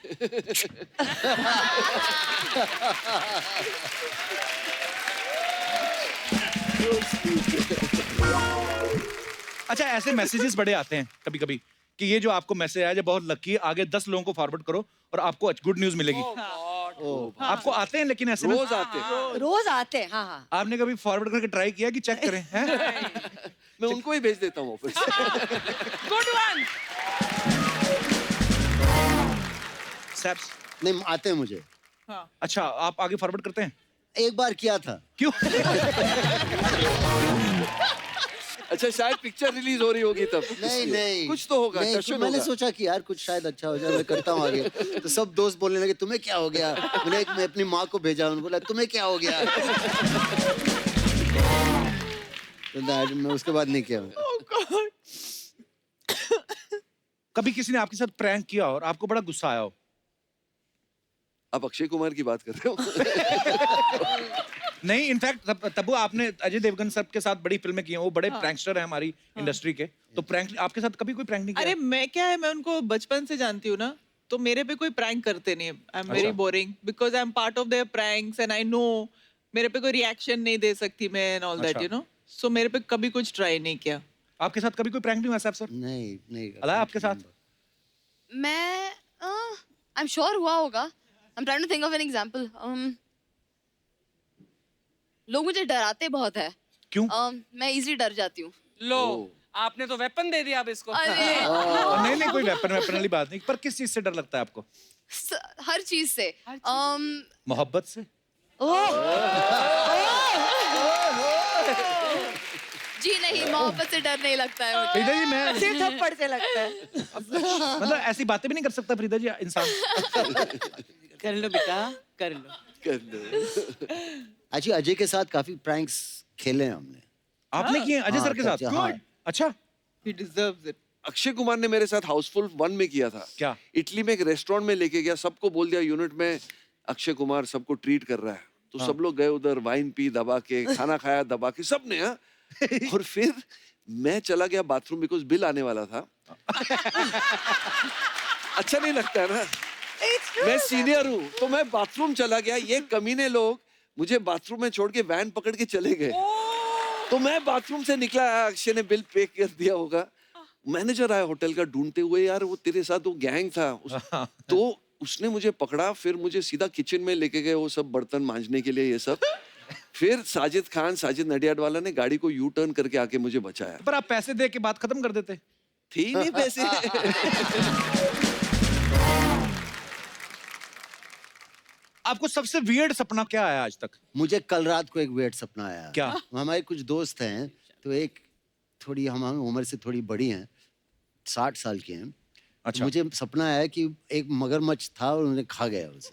S1: अच्छा, ऐसे मैसेजेस बड़े आते हैं कभी कभी कि ये जो आपको मैसेज आया, जो बहुत लकी है, आगे 10 लोगों को फॉरवर्ड करो और आपको गुड न्यूज मिलेगी। आपको आते हैं लेकिन ऐसे
S8: रोज आते हैं।
S7: रोज आते हैं, हाँ हाँ।
S1: आपने कभी फॉरवर्ड करके ट्राई किया कि चेक करें? हैं?
S8: मैं उनको ही भेज देता हूँ ऑफिस।
S3: Good one.
S1: सैप्स,
S2: नहीं, आते हैं मुझे।
S1: अच्छा, आप आगे फॉरवर्ड करते हैं?
S2: एक बार किया था।
S1: क्यों?
S8: अच्छा शायद पिक्चर रिलीज हो रही होगी तब।
S2: नहीं नहीं
S8: कुछ तो होगा,
S2: नहीं,
S8: टशन
S2: तो मैंने
S8: होगा।
S2: सोचा कि यार कुछ शायद अच्छा हो जाए, मैं करता हूँ आगे। तो सब दोस्त बोलने लगे तुम्हें क्या हो गया। मैं अपनी माँ को भेजा, उन्होंने बोला तुम्हें क्या हो गया। तो मैं उसके बाद नहीं किया।
S1: कभी किसी ने आपके साथ प्रैंक किया और आपको बड़ा गुस्सा आया हो?
S8: आप अक्षय कुमार की बात कर रहे हो?
S1: नहीं, इनफैक्ट तब्बू आपने अजय देवगन सर के साथ बड़ी फिल्में की हैं, वो बड़े प्रैंकस्टर हैं हमारी इंडस्ट्री के। तो प्रैंक आपके साथ कभी कोई प्रैंक नहीं किया?
S4: अरे मैं क्या है, मैं उनको बचपन से जानती हूँ ना, तो मेरे पे कोई प्रैंक करते नहीं। I am very boring because I am part of there pranks and I know मेरे पे कोई रिएक्शन नहीं दे सकती मैं and all that, you know. So मेरे पे कभी कुछ ट्राई नहीं किया।
S1: आपके साथ कभी कोई प्रैंक नहीं हुआ साहब सर?
S2: नहीं नहीं
S1: अला आपके साथ?
S6: मैं आई एम श्योर हुआ होगा। I am trying to think of an example. लोग मुझे डराते बहुत है।
S1: क्यों?
S6: मैं इजीली डर जाती हूँ।
S3: लो, आपने तो वेपन दे दिया अब इसको।
S6: अरे
S1: नहीं नहीं, कोई वेपन वाली बात नहीं, पर किस चीज से डर लगता है आपको?
S6: हर चीज से।
S1: मोहब्बत से?
S6: जी नहीं, मोहब्बत से डर नहीं लगता है मुझे।
S1: फरीदा जी मैं
S7: सिर थप्पड़ से लगता है।
S1: मतलब ऐसी बातें भी नहीं कर सकता फरीदा जी इंसान?
S7: कर लो बेटा, कर लो।
S2: अच्छा, अजय के साथ काफी प्रैंक्स खेले हैं हमने।
S1: आपने किए अजय सर के साथ?
S2: हाँ।
S1: अच्छा,
S4: ही डिजर्व्स इट।
S8: अक्षय कुमार ने मेरे साथ हाउसफुल 1 में किया था।
S1: क्या?
S8: इटली में एक रेस्टोरेंट में लेके गया, सबको बोल दिया यूनिट में अक्षय कुमार सबको ट्रीट कर रहा है। तो सब लोग गए उधर, वाइन पी दबा के, खाना खाया दबा के, सबने। हाँ। और फिर मैं चला गया बाथरूम बिकॉज बिल आने वाला था। अच्छा नहीं लगता है ना, मैं सीनियर हूँ, तो मैं बाथरूम चला गया। ये कमीने लोग मुझे बाथरूम में छोड़ के वैन पकड़ के चले गए। तो मैं बाथरूम से निकला, अक्षय ने बिल पे कर दिया होगा। मैनेजर आया होटल का ढूंढते हुए, यार वो तेरे साथ वो गैंग था तो उसने मुझे पकड़ा, फिर मुझे सीधा किचन में लेके गए वो सब बर्तन मांजने के लिए, ये सब। फिर साजिद नडियाड वाला ने गाड़ी को यू टर्न करके आके मुझे बचाया।
S1: पर आप पैसे दे के बात खत्म कर देते।
S8: थी नहीं पैसे।
S1: आपको सबसे वियर्ड सपना क्या आया आज तक?
S2: मुझे कल रात को एक वेट सपना आया।
S1: क्या?
S2: हमारे कुछ दोस्त हैं, तो एक थोड़ी हम उम्र से थोड़ी बड़ी हैं, 60 साल की हैं।
S1: अच्छा।
S2: मुझे सपना आया कि एक मगरमच्छ था और उन्हें खा गया उसे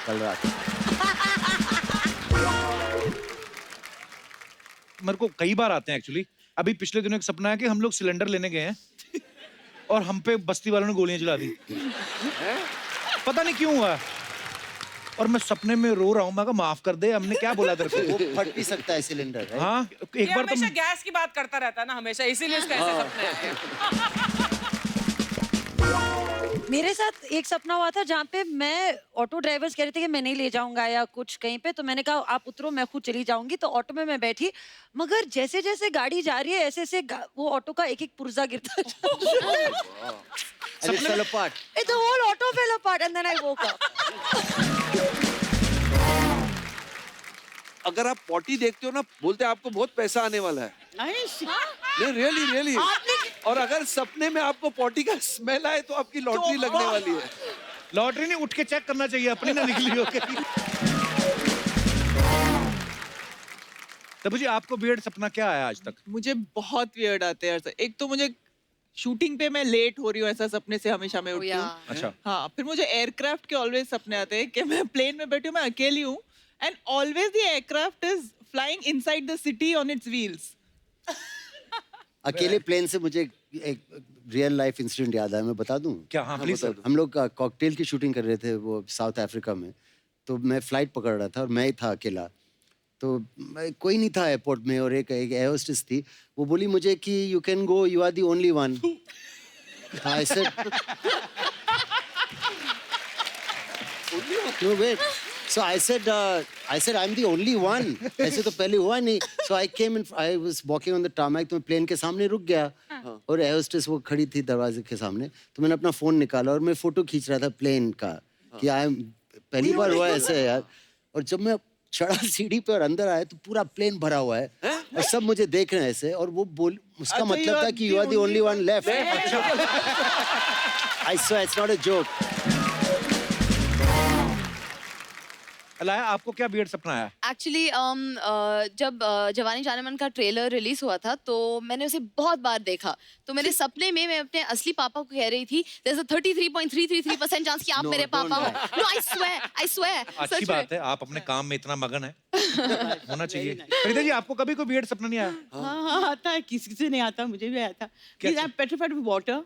S2: कल रात।
S1: मेरे को कई बार आते हैं एक्चुअली। अभी पिछले दिनों एक सपना है कि हम लोग सिलेंडर लेने गए हैं और हम पे बस्ती वालों ने गोलियां चला दी। पता नहीं क्यों हुआ, और मैं सपने में रो रहा हूँ। मैं कहा माफ कर दे, हमने क्या बोला तेरे को?
S2: वो फट भी सकता है सिलेंडर, right?
S1: हाँ,
S3: ये
S1: एक बार तो
S3: हमेशा गैस की बात करता रहता है ना हमेशा, इसीलिए इसको ऐसे सपने आते हैं।
S7: मेरे साथ एक सपना हुआ था जहाँ पे मैं, ऑटो ड्राइवर्स कह रहे थे कि मैं नहीं ले जाऊंगा या कुछ कहीं पे, तो मैंने कहा आप उतरो मैं खुद चली जाऊंगी। तो ऑटो में मैं बैठी, मगर जैसे जैसे गाड़ी जा रही है ऐसे ऐसे वो ऑटो का एक एक पुर्जा गिरता
S2: And it fell apart.
S7: The whole auto fell apart and then I woke up.
S8: अगर आप पॉटी देखते हो ना, बोलते हैं आपको बहुत पैसा आने वाला है। नहीं, रियली। और अगर सपने में आपको पॉटी का स्मेल आए तो आपकी लॉटरी लगने वाली है।
S1: लॉटरी नहीं, उठ के चेक करना चाहिए अपनी ना निकली हो कहीं। तब जी आपको वियर्ड सपना क्या आया आज तक?
S4: मुझे बहुत वियर्ड आते हैं। एक तो मुझे शूटिंग पे मैं लेट हो रही हूँ, ऐसा सपने से हमेशा मैं उठती हूँ।
S1: अच्छा।
S4: हाँ, फिर मुझे एयरक्राफ्ट के ऑलवेज सपने आते हैं कि मैं प्लेन में बैठी हूँ, मैं अकेली हूँ, and always the aircraft is flying inside the city on it's wheels.
S2: अकेले प्लेन से मुझे एक रियल लाइफ इंसिडेंट याद आया, मैं बता दूं?
S1: क्या? हाँ प्लीज सर।
S2: हम लोग कॉकटेल की शूटिंग कर रहे थे वो साउथ अफ्रीका में। तो मैं फ्लाइट पकड़ रहा था और मैं ही था अकेला। तो कोई नहीं था एयरपोर्ट में, और एक एयर होस्टेस थी। वो बोली मुझे कि you can go, you are the only one. I said no wait, so I said I am the only one. ऐसे तो पहले हुआ नहीं। So I came in, I was walking on the tarmac. तो मैं प्लेन के सामने रुक गया और एयर होस्टेस वो खड़ी थी दरवाजे के सामने। तो मैंने अपना फोन निकाला और मैं फोटो खींच रहा था प्लेन का कि आई एम, पहली बार हुआ ऐसे यार। और जब मैं चढ़ा सीढ़ी पे और अंदर आया तो पूरा प्लेन भरा हुआ है और सब मुझे देख रहे हैं ऐसे। और वो बोल, उसका मतलब था कि you are the only one left. I swear it's not a joke.
S1: Alaya, आपको क्या वियर्ड सपना आया?
S6: एक्चुअली जब जवानी जानेमन का ट्रेलर रिलीज हुआ था तो मैंने उसे बहुत बार देखा, तो मेरे सपने में मैं अपने असली पापा को कह रही थी there's a 33.333% चांस कि आप मेरे पापा हो। नो आई स्वेयर
S1: अच्छी बात है, आप अपने काम में इतना मगन है, होना चाहिए। फरीदा जी, आपको कभी कोई वियर्ड सपना नहीं आया?
S9: हाँ आता है, किसी से नहीं आता, मुझे भी आया था। I am petrified with water.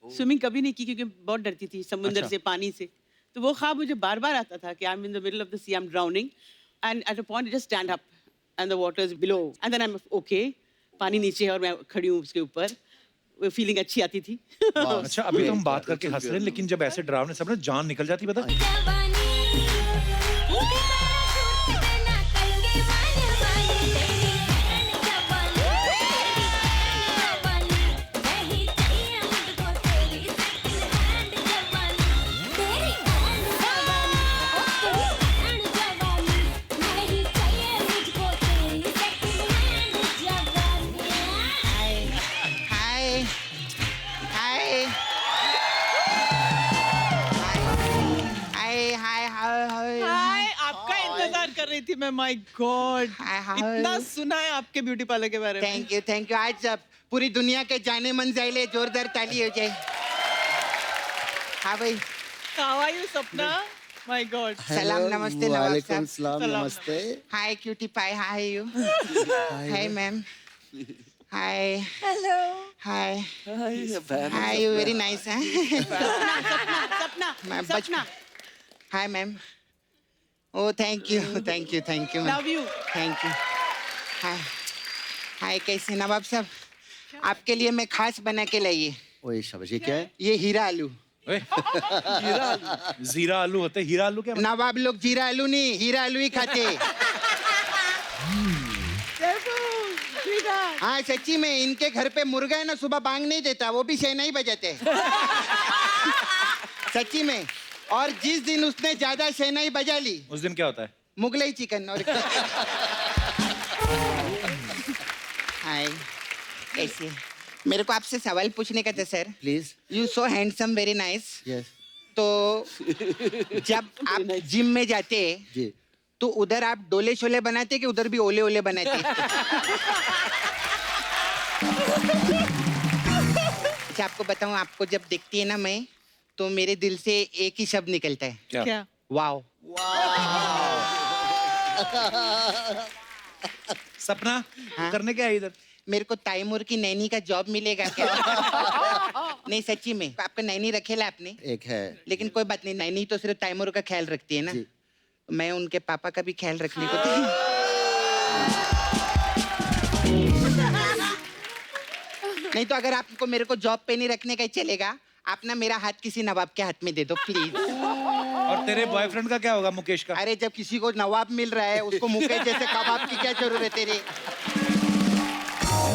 S9: Swimming कभी नहीं की क्योंकि बहुत डरती थी समुद्र से, पानी से। तो वो ख्वाब मुझे बार बार आता था कि I am in the middle of the sea, I am drowning and at a point just stand up and the water is below and then I am okay, पानी नीचे है और मैं खड़ी हूँ उसके ऊपर। वो फीलिंग अच्छी आती थी।
S1: अच्छा, अभी तो हम बात करके हंस रहे हैं, लेकिन जब ऐसे डरावने सपने जान निकल जाती, पता?
S4: हाय, आपका इंतजार कर रही थी मैं। माय गॉड, इतना सुना है आपके ब्यूटी पार्लर के बारे में।
S10: Thank you. आज पूरी दुनिया के जाने मन जाइले, जोरदार ताली हो जाए। हाँ भाई,
S4: how are you Sapna? My god,
S10: सलाम, नमस्ते, नवाब
S2: वालेकुम
S10: साहब।
S2: सलाम, नमस्ते।
S10: Hi cutie pie, hi you. Hi ma'am, hi.
S7: Hello.
S10: Hi
S8: fan
S10: hi, you very nice है।
S9: Sapna
S10: Sapna. Hi ma'am. Oh thank you
S9: love you.
S10: Thank you. Hi hi, कैसे नवाब साहब? आपके लिए मैं खास बना के लाई।
S2: ओए शाबाश, ये क्या है?
S10: ये हीरा आलू।
S1: ओए, जीरा आलू होते, हीरा आलू क्या?
S10: नवाब लोग जीरा आलू नहीं, हीरा आलू ही खाते। हाँ सच्ची में, इनके घर पे मुर्गा है ना, सुबह बांग नहीं देता, वो भी शहनाई बजाते। सच्ची में। और जिस दिन उसने ज्यादा शहनाई बजा ली,
S1: उस दिन क्या होता है?
S10: मुगलई चिकन। और हाय, कैसे? मेरे को आपसे सवाल पूछने का था sir.
S2: Please.
S10: You so handsome, very nice.
S2: Yes.
S10: तो जब आप जिम में जाते
S2: जी।
S10: तो उधर आप डोले शोले बनाते कि उधर भी ओले ओले बनाते? अच्छा, आपको बताऊं, आपको जब देखती है ना मैं, तो मेरे दिल से एक ही शब्द निकलता है।
S4: क्या?
S10: वाओ।
S1: सपना,
S10: हाँ?
S1: करने क्या है इधर?
S10: मेरे को तैमूर की नैनी का जॉब मिलेगा क्या? नहीं सच्ची में, आपका नैनी रखेला आपने?
S2: एक है।
S10: लेकिन कोई बात नहीं, नैनी तो सिर्फ तैमूर का ख्याल रखती है ना।
S2: जी।
S10: मैं उनके पापा का भी ख्याल रखने को नहीं तो अगर आपको मेरे को जॉब पे नहीं रखने का ही चलेगा, आप ना मेरा हाथ किसी नवाब के हाथ में दे दो प्लीज।
S1: और तेरे बॉयफ्रेंड का क्या होगा, मुकेश का?
S10: अरे जब किसी को नवाब मिल रहा है, उसको मुकेश जैसे कबाब की क्या जरूरत है तेरे?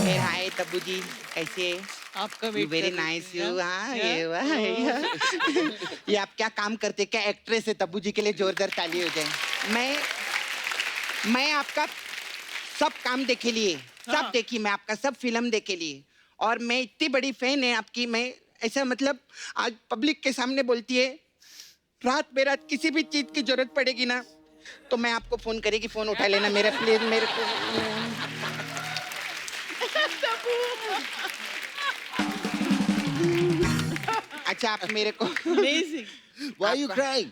S10: हाय तब्बू जी, कैसे?
S4: आपका
S10: वेरी नाइस यू। हाँ, ये आप क्या काम करते, क्या एक्ट्रेस है? तब्बू जी के लिए जोरदार ताली हो जाए। मैं आपका सब काम देखे लिए, सब देखी, मैं आपका सब फिल्म देखे लिए, और मैं इतनी बड़ी फैन है आपकी। मैं ऐसा मतलब आज पब्लिक के सामने बोलती है, रात बेरात किसी भी चीज की जरूरत पड़ेगी ना, तो मैं आपको फोन करेगी, फोन उठा लेना मेरा प्लीज। मेरे को अच्छा, आप मेरे को
S2: Why are you crying?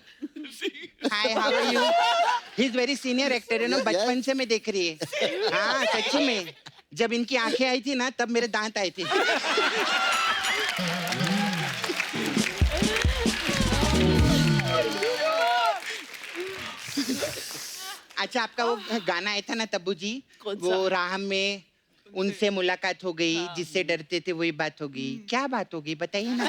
S10: Hi, how are you? He is very senior actor है ना, बचपन से मैं देख रही है। हाँ सच्ची में, जब इनकी आंखें आई थी ना, तब मेरे दांत आए थे। अच्छा, आपका वो गाना आया था ना तब्बू जी, वो राह में उनसे मुलाकात हो गई, जिससे डरते थे वही बात हो गई। क्या बात हो गई बताइए ना।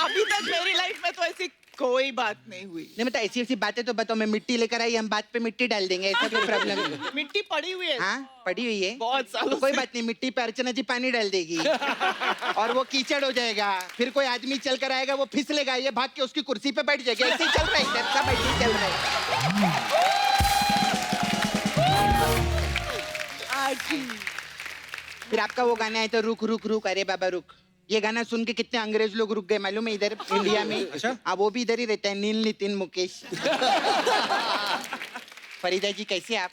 S4: अभी तक मेरी लाइफ में तो ऐसी कोई बात नहीं हुई।
S10: नहीं मतलब ऐसी ऐसी बातें तो बताओ। मैं मिट्टी लेकर आई, हम बात पे मिट्टी डाल देंगे, ऐसा कोई प्रॉब्लम नहीं।
S4: मिट्टी पड़ी हुई है।
S10: हाँ पड़ी हुई है
S4: बहुत सालों
S10: तो कोई
S4: से।
S10: बात नहीं, मिट्टी पे अर्चना जी पानी डाल देगी और वो कीचड़ हो जाएगा। फिर कोई आदमी चल कर आएगा, वो फिसलेगा, ये भाग के उसकी कुर्सी पे बैठ जाएगा। ऐसे ही चल रहा है इधर, सब ऐसे ही चल रहा है। फिर आपका वो गाना है तो रुक रुक रुक, अरे बाबा रुक, ये गाना सुन के कितने अंग्रेज लोग रुक गए मालूम है इधर इंडिया में।
S1: अच्छा।
S10: हाँ वो भी इधर ही रहता है, नील नितिन मुकेश। फरीदा जी कैसे आप?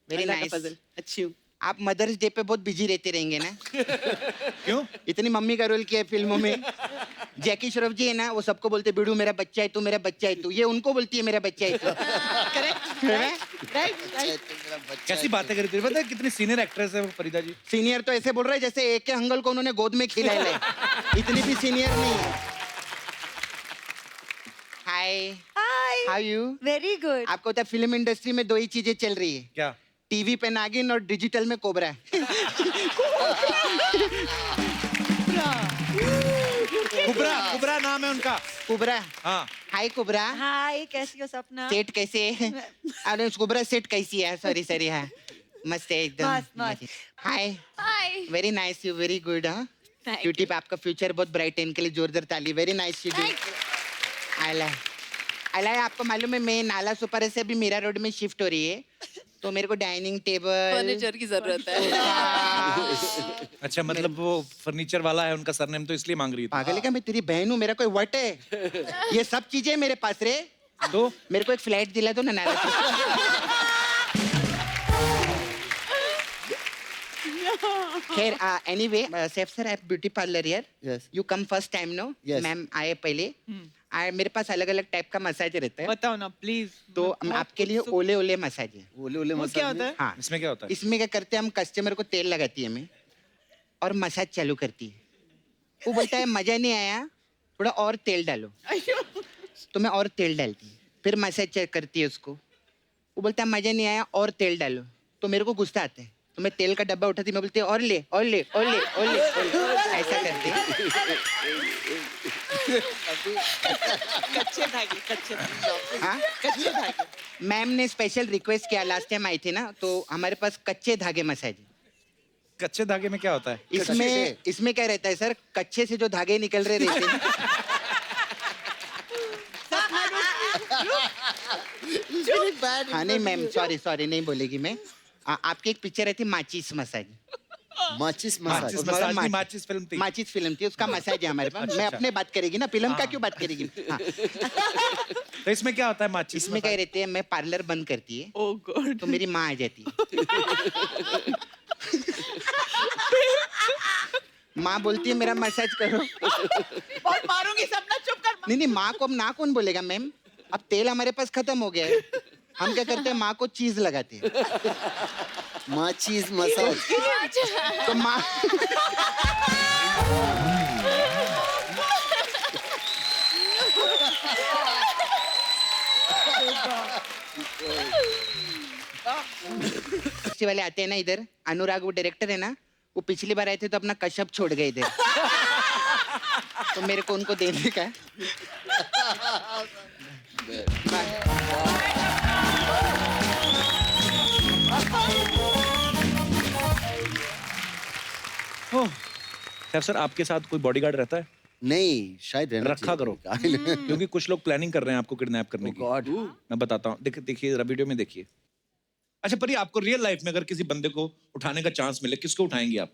S10: वेरी
S9: अल्लाह का
S10: नाइस।
S9: फजल, अच्छी हूँ।
S10: आप मदर्स डे पे बहुत बिजी रहते रहेंगे ना?
S1: क्यों?
S10: इतनी मम्मी का रोल किया है फिल्मों में। जैकी श्रॉफ जी है ना, वो सबको बोलते बिडू मेरा बच्चा है तू, मेरा बच्चा है तू। ये उनको बोलती है मेरा बच्चा है तू।
S9: Correct right.
S1: कैसी बातें करती है? पता है कितनी सीनियर एक्ट्रेस है वो फरीदा जी?
S10: सीनियर तो ऐसे बोल रहे हैं जैसे एक के हंगल को उन्होंने गोद में खिलाया है। इतनी भी सीनियर नहीं है। Hi,
S7: hi
S10: how you?
S7: Very good.
S10: आपको पता है फिल्म इंडस्ट्री में दो ही चीजें चल रही है,
S1: क्या?
S10: टीवी पे नागिन और डिजिटल में कोबरा।
S1: कुबरा, कुबरा नाम है उनका।
S10: कुबरा।
S1: हाँ।
S10: हाय कुबरा।
S7: हाय कैसी हो सपना?
S10: सेट कैसे है? अरे कुबरा सेट कैसी है? Sorry sorry. हाँ मस्त है एकदम।
S7: मस्त, मस्त।
S10: Hi,
S6: hi
S10: very nice you, very good. हाँ
S6: Thank
S10: क्यूटी पे आपका फ्यूचर बहुत ब्राइट है, इनके लिए जोरदार ताली। Very nice you do. अला आपको मालूम है मैं नाला सुपारा से अभी मीरा रोड में शिफ्ट हो रही है, तो मेरे को डाइनिंग टेबल
S6: फर्नीचर की जरूरत है।
S1: अच्छा मतलब वो फर्नीचर वाला है, उनका सरनेम तो इसलिए मांग रही थी।
S10: पागल है क्या? मैं तेरी बहन हूँ, मेरा कोई वट है? ये सब चीजें मेरे पास रे।
S1: तो
S10: मेरे को एक फ्लैट दिला दो ना नाला से। खैर एनीवे सेफ सर आप ब्यूटी पार्लर यार।
S2: Yes.
S10: You come first time no?
S2: Yes.
S10: Ma'am आए पहले। मेरे पास अलग अलग टाइप का मसाज रहता है,
S4: बताओ ना प्लीज।
S10: तो आपके लिए ओले ओले मसाज है।
S2: ओले ओले
S4: वो क्या होता है?
S10: हाँ
S1: इसमें क्या होता है?
S10: इसमें क्या करते हैं हम, कस्टमर को तेल लगाती है हमें और मसाज चालू करती है। वो बोलता है मजा नहीं आया, थोड़ा और तेल डालो, तो मैं और तेल डालती हूँ। फिर मसाज करती है उसको, वो बोलता है मजा नहीं आया और तेल डालो, तो मेरे को गुस्सा आता है, तो मैं तेल का डब्बा उठाती, मैं बोलती हूँ और ले और ले और ले और ले, और ले। ऐसा करते हैं।
S4: कच्चे धागे, कच्चे धागे।
S10: हाँ
S4: कच्चे धागे।
S10: मैम ने स्पेशल रिक्वेस्ट किया, लास्ट टाइम आई थी ना, तो हमारे पास कच्चे धागे मसाज है।
S1: कच्चे धागे में क्या होता है?
S10: इसमें क्या रहता है सर, कच्चे से जो धागे निकल रहे रहते हैं। हाँ नहीं मैम, सॉरी सॉरी नहीं बोलेगी मैं। आपकी एक पिक्चर आई थी माचिस मसाज।
S2: माचिस मसाज।
S1: माचिस मसाज नहीं, माचिस फिल्म थी।
S10: माचिस फिल्म थी, उसका मसाज है हमारे पास।
S1: अच्छा,
S10: मैं
S1: अच्छा।
S10: अपने बात करेगी ना, फिल्म का क्यों बात करेगी? हाँ।
S1: तो इसमें क्या होता है माचिस?
S10: इसमें क्या रहते हैं, मैं पार्लर बंद करती है
S4: ओह गॉड।
S10: तो मेरी माँ आ जाती है। माँ बोलती है मेरा मसाज करो।
S4: बहुत मारूंगी, सपना चुप कर।
S10: नहीं नहीं, माँ को अब ना कौन बोलेगा मैम, अब तेल हमारे पास खत्म हो गया है। हम क्या करते हैं, माँ को चीज लगाते हैं।
S2: माचिस मसाज।
S10: तो माँ वाले आते हैं ना इधर, अनुराग वो डायरेक्टर है ना, वो पिछली बार आए थे तो अपना कश्यप छोड़ गए इधर, तो मेरे को उनको देने का है।
S1: ओह, सैफ सर आपके साथ कोई बॉडीगार्ड रहता है?
S2: नहीं शायद रहना
S1: रखा करो।
S2: चाहिए।
S1: क्योंकि कुछ लोग प्लानिंग कर रहे हैं आपको किडनैप करने की।
S2: गॉड।
S1: मैं बताता हूँ, देखिए जरा वीडियो में देखिए। अच्छा परी, आपको रियल लाइफ में अगर किसी बंदे को उठाने का चांस मिले, किसको उठाएंगे आप?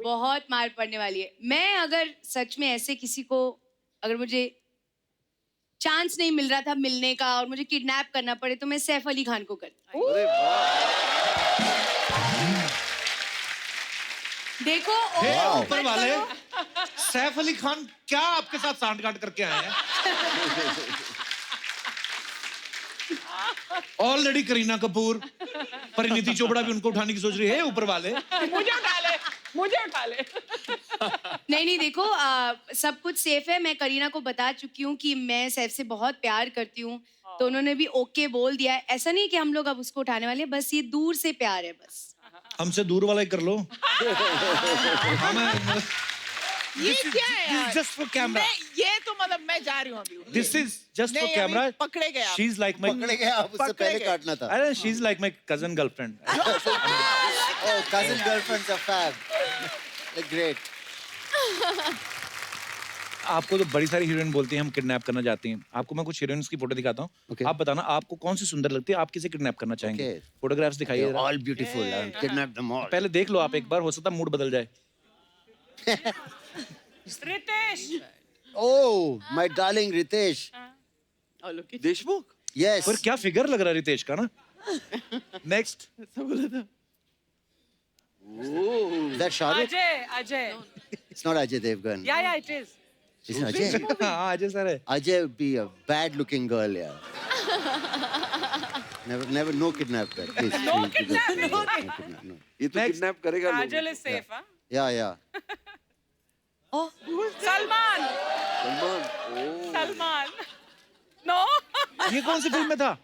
S6: बहुत मार पड़ने वाली है। मैं अगर सच में ऐसे किसी को, अगर मुझे चांस नहीं मिल रहा था मिलने का और मुझे किडनैप करना पड़े, तो मैं सैफ अली खान को करती। देखो
S1: हे
S6: ओ,
S1: ऊपर वाले, सैफ अली खान क्या आपके साथ सांठगांठ करके आए हैं? ऑलरेडी करीना कपूर, परिणीति चोपड़ा भी उनको उठाने की सोच रही है। ऊपर वाले
S4: मुझे उठा ले, मुझे उठा ले।
S6: नहीं देखो, सब कुछ सेफ है। मैं करीना को बता चुकी हूँ कि मैं सैफ से बहुत प्यार करती हूँ, तो उन्होंने भी ओके बोल दिया है। ऐसा नहीं कि हम लोग अब उसको उठाने वाले हैं, बस ये दूर से प्यार है बस।
S1: हमसे दूर वाला ही कर लो।
S4: ये क्या है यार?
S1: Just for camera.
S4: ये तो मतलब मैं जा रही हूँ अभी।
S1: दिस इज जस्ट फॉर
S4: नहीं,
S1: कैमरा।
S4: अभी पकड़े गए आप।
S1: शी इज लाइक माय,
S2: पकड़े गए आप, उससे
S4: पकड़े
S2: पहले
S4: गए।
S2: काटना था।
S1: अरे she is like my cousin girlfriend.
S2: Oh, cousin girlfriends are fab. They're great.
S1: आपको तो बड़ी सारी हीरोइन बोलती हैं हम किडनैप करना चाहती हैं। आपको मैं कुछ हीरोइंस की फोटो दिखाता हूँ।
S2: Okay.
S1: आप बताना आपको कौन सी सुंदर लगती है, आप किसे किडनैप करना चाहेंगे?
S2: Okay.
S1: फोटोग्राफ्स दिखाइए जरा।
S2: All beautiful. I'll kidnap them all.
S1: पहले देख लो आप एक बार, हो सकता है मूड बदल जाए।
S3: Ritesh
S2: Oh, my darling Ritesh.
S9: Oh, look at
S8: Deshmukh
S2: Yes.
S1: पर क्या फिगर लग रहा है रितेश का ना। नेक्स्ट।
S9: ऐसा बोला था।
S2: Is that Shahrukh?
S3: Ajay
S2: It's not Ajay Devgan.
S3: या इट इज
S2: It's Ajay.
S1: हाँ अजय सर है।
S2: Ajay would be a bad-looking girl, yeah. Never, no kidnap that. Please,
S3: No
S2: please,
S3: kidnap,
S2: please,
S3: no
S2: kidnap, no.
S8: ये तो किडनैप करेगा लोगों
S3: काजल
S8: को।
S3: इज सेफ हां
S2: Yeah.
S3: सलमान
S8: सलमान
S3: सलमान नो
S1: ये कौन सी फिल्म में था?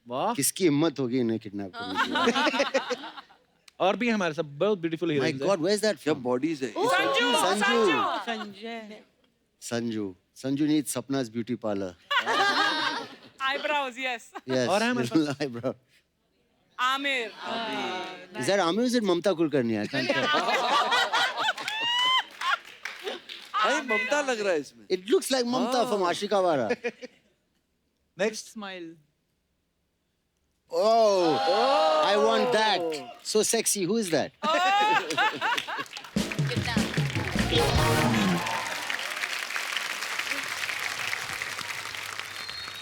S1: वाह।
S2: किसकी हिम्मत होगी इन्हें किडनैप करने की?
S1: और भी हमारे सब बहुत ब्यूटीफुल
S2: My
S1: हीरोइंस हैं।
S2: God, where's that
S8: क्या
S2: from?
S8: बॉडीज है।
S3: Sanju
S9: Sanjay
S2: Sanju. Sanju needs Sapna's beauty parlor.
S3: Eyebrows yes
S2: Yes.
S1: और है हमारे
S2: little eyebrow.
S3: Aamir
S2: Is that Amir or is it Mamta Kulkarni? I can't tell.
S8: भाई ममता लग रहा है इसमें।
S2: It looks like Mamta from Ashika Wara.
S1: Next.
S4: Smile.
S2: Oh, I want that. So sexy. Who is that?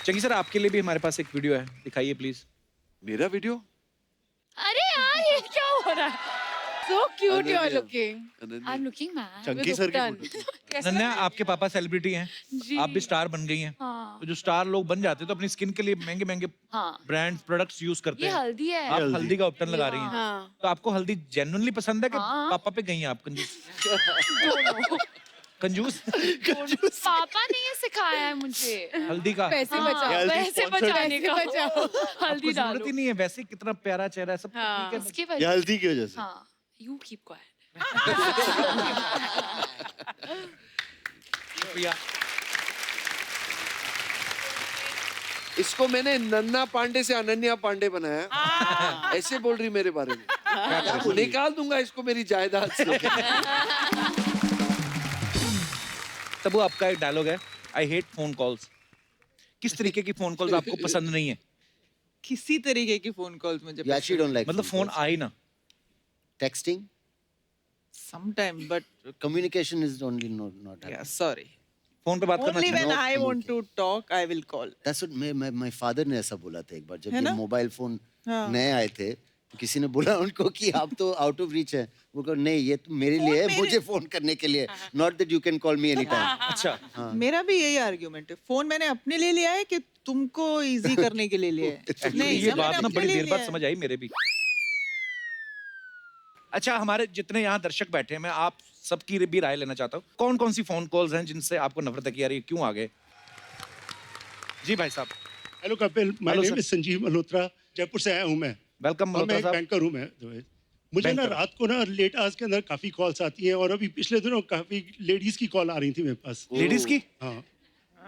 S1: चंगी सर आपके लिए भी हमारे पास एक वीडियो है, दिखाइए प्लीज।
S8: मेरा वीडियो
S6: अरे यार ये क्या हो रहा है? So cute you are
S8: Ananya.
S6: looking.
S8: Ananya.
S6: I'm looking mad.
S5: Chunky sir की
S1: नन्या आपके पापा सेलिब्रिटी हैं, आप भी स्टार बन गई हैं।
S6: हाँ।
S1: तो जो स्टार लोग बन जाते हैं तो अपनी स्किन के लिए महंगे महंगे
S6: हाँ।
S1: ब्रांड प्रोडक्ट्स यूज करते
S6: ये
S1: हैं।
S6: हल्दी है।
S1: आप हल्दी का उपटन लगा रही हैं।
S6: हाँ।
S1: तो आपको हल्दी जेन्युइनली पसंद है कि
S6: हाँ।
S1: पापा पे गई हैं आप कंजूस? कंजूस
S6: पापा ने ये सिखाया है मुझे।
S1: हल्दी का
S6: पैसे बचाओ, पैसे बचाने का।
S1: आपको
S6: हल्दी
S1: जरूरत
S6: डालो।
S1: ही नहीं है, वैसे कितना प्यारा चेहरा है, सब कुछ
S6: हाँ,
S1: ठीक है।
S6: उसकी
S2: ये
S6: वजह
S2: हल्दी की वजह से.
S6: हाँ, you keep quiet.
S1: शुक्रिया।
S8: इसको मैंने नन्ना पांडे से अनन्या पांडे बनाया। ऐसे बोल रही मेरे बारे में। निकाल दूंगा इसको मेरी जायदाद से।
S1: तब वो आपका एक डायलॉग है, आई हेट फोन कॉल्स। किस तरीके की फोन कॉल्स आपको पसंद नहीं है?
S4: किसी तरीके की फोन कॉल्स मुझे
S2: You actually don't like
S1: मतलब
S2: phone
S1: फोन
S2: calls.
S1: आई ना।
S2: Texting?
S4: Sometime but
S2: Communication is only not happening.
S4: Sorry
S1: phone पे बात करना
S4: ओनली
S1: चाहिए।
S4: When I want to talk I will call
S2: That's what my father ने ऐसा बोला था एक बार जब
S4: है
S2: ये
S4: ना?
S2: मोबाइल फोन
S4: हाँ।
S2: नए आए थे तो किसी ने बोला उनको कि आप तो आउट ऑफ रीच है। वो कहा नहीं ये तो मेरे लिए है, मुझे फोन करने के लिए, not that you can call me any time.
S1: अच्छा
S4: मेरा भी यही आर्गुमेंट है फोन मैंने अपने लिए लिया है कि तुमको इजी करने के लिए लिया है
S1: Actually, ये
S4: सब मैंने
S1: बात ना
S4: अपने
S1: बड़ी
S4: लिए
S1: देर बाद
S4: लिया है।
S1: समझ आई मेरे भी। अच्छा हमारे जितने यहाँ दर्शक बैठे हैं, मैं आप सबकी भी राय लेना चाहता हूँ। कौन कौन सी फोन कॉल्स हैं जिनसे आपको नफरत है कि यार ये क्यों आ गए? जी भाई साहब।
S11: Hello Kapil, my
S1: Hello,
S11: name
S1: sir.
S11: Is Sanjeev Malhotra, Jaipur से आया हूँ मैं।
S1: वेलकम
S11: और मैं
S1: मल्होत्रा
S11: एक
S1: साहब।
S11: बैंकर हूँ मैं। मुझे ना
S1: Banker.
S11: रात को ना लेट आवर्स के अंदर काफी कॉल्स आती हैं और अभी पिछले दिनों काफी लेडीज की कॉल आ रही थी मेरे पास।
S1: लेडीज की?
S11: हाँ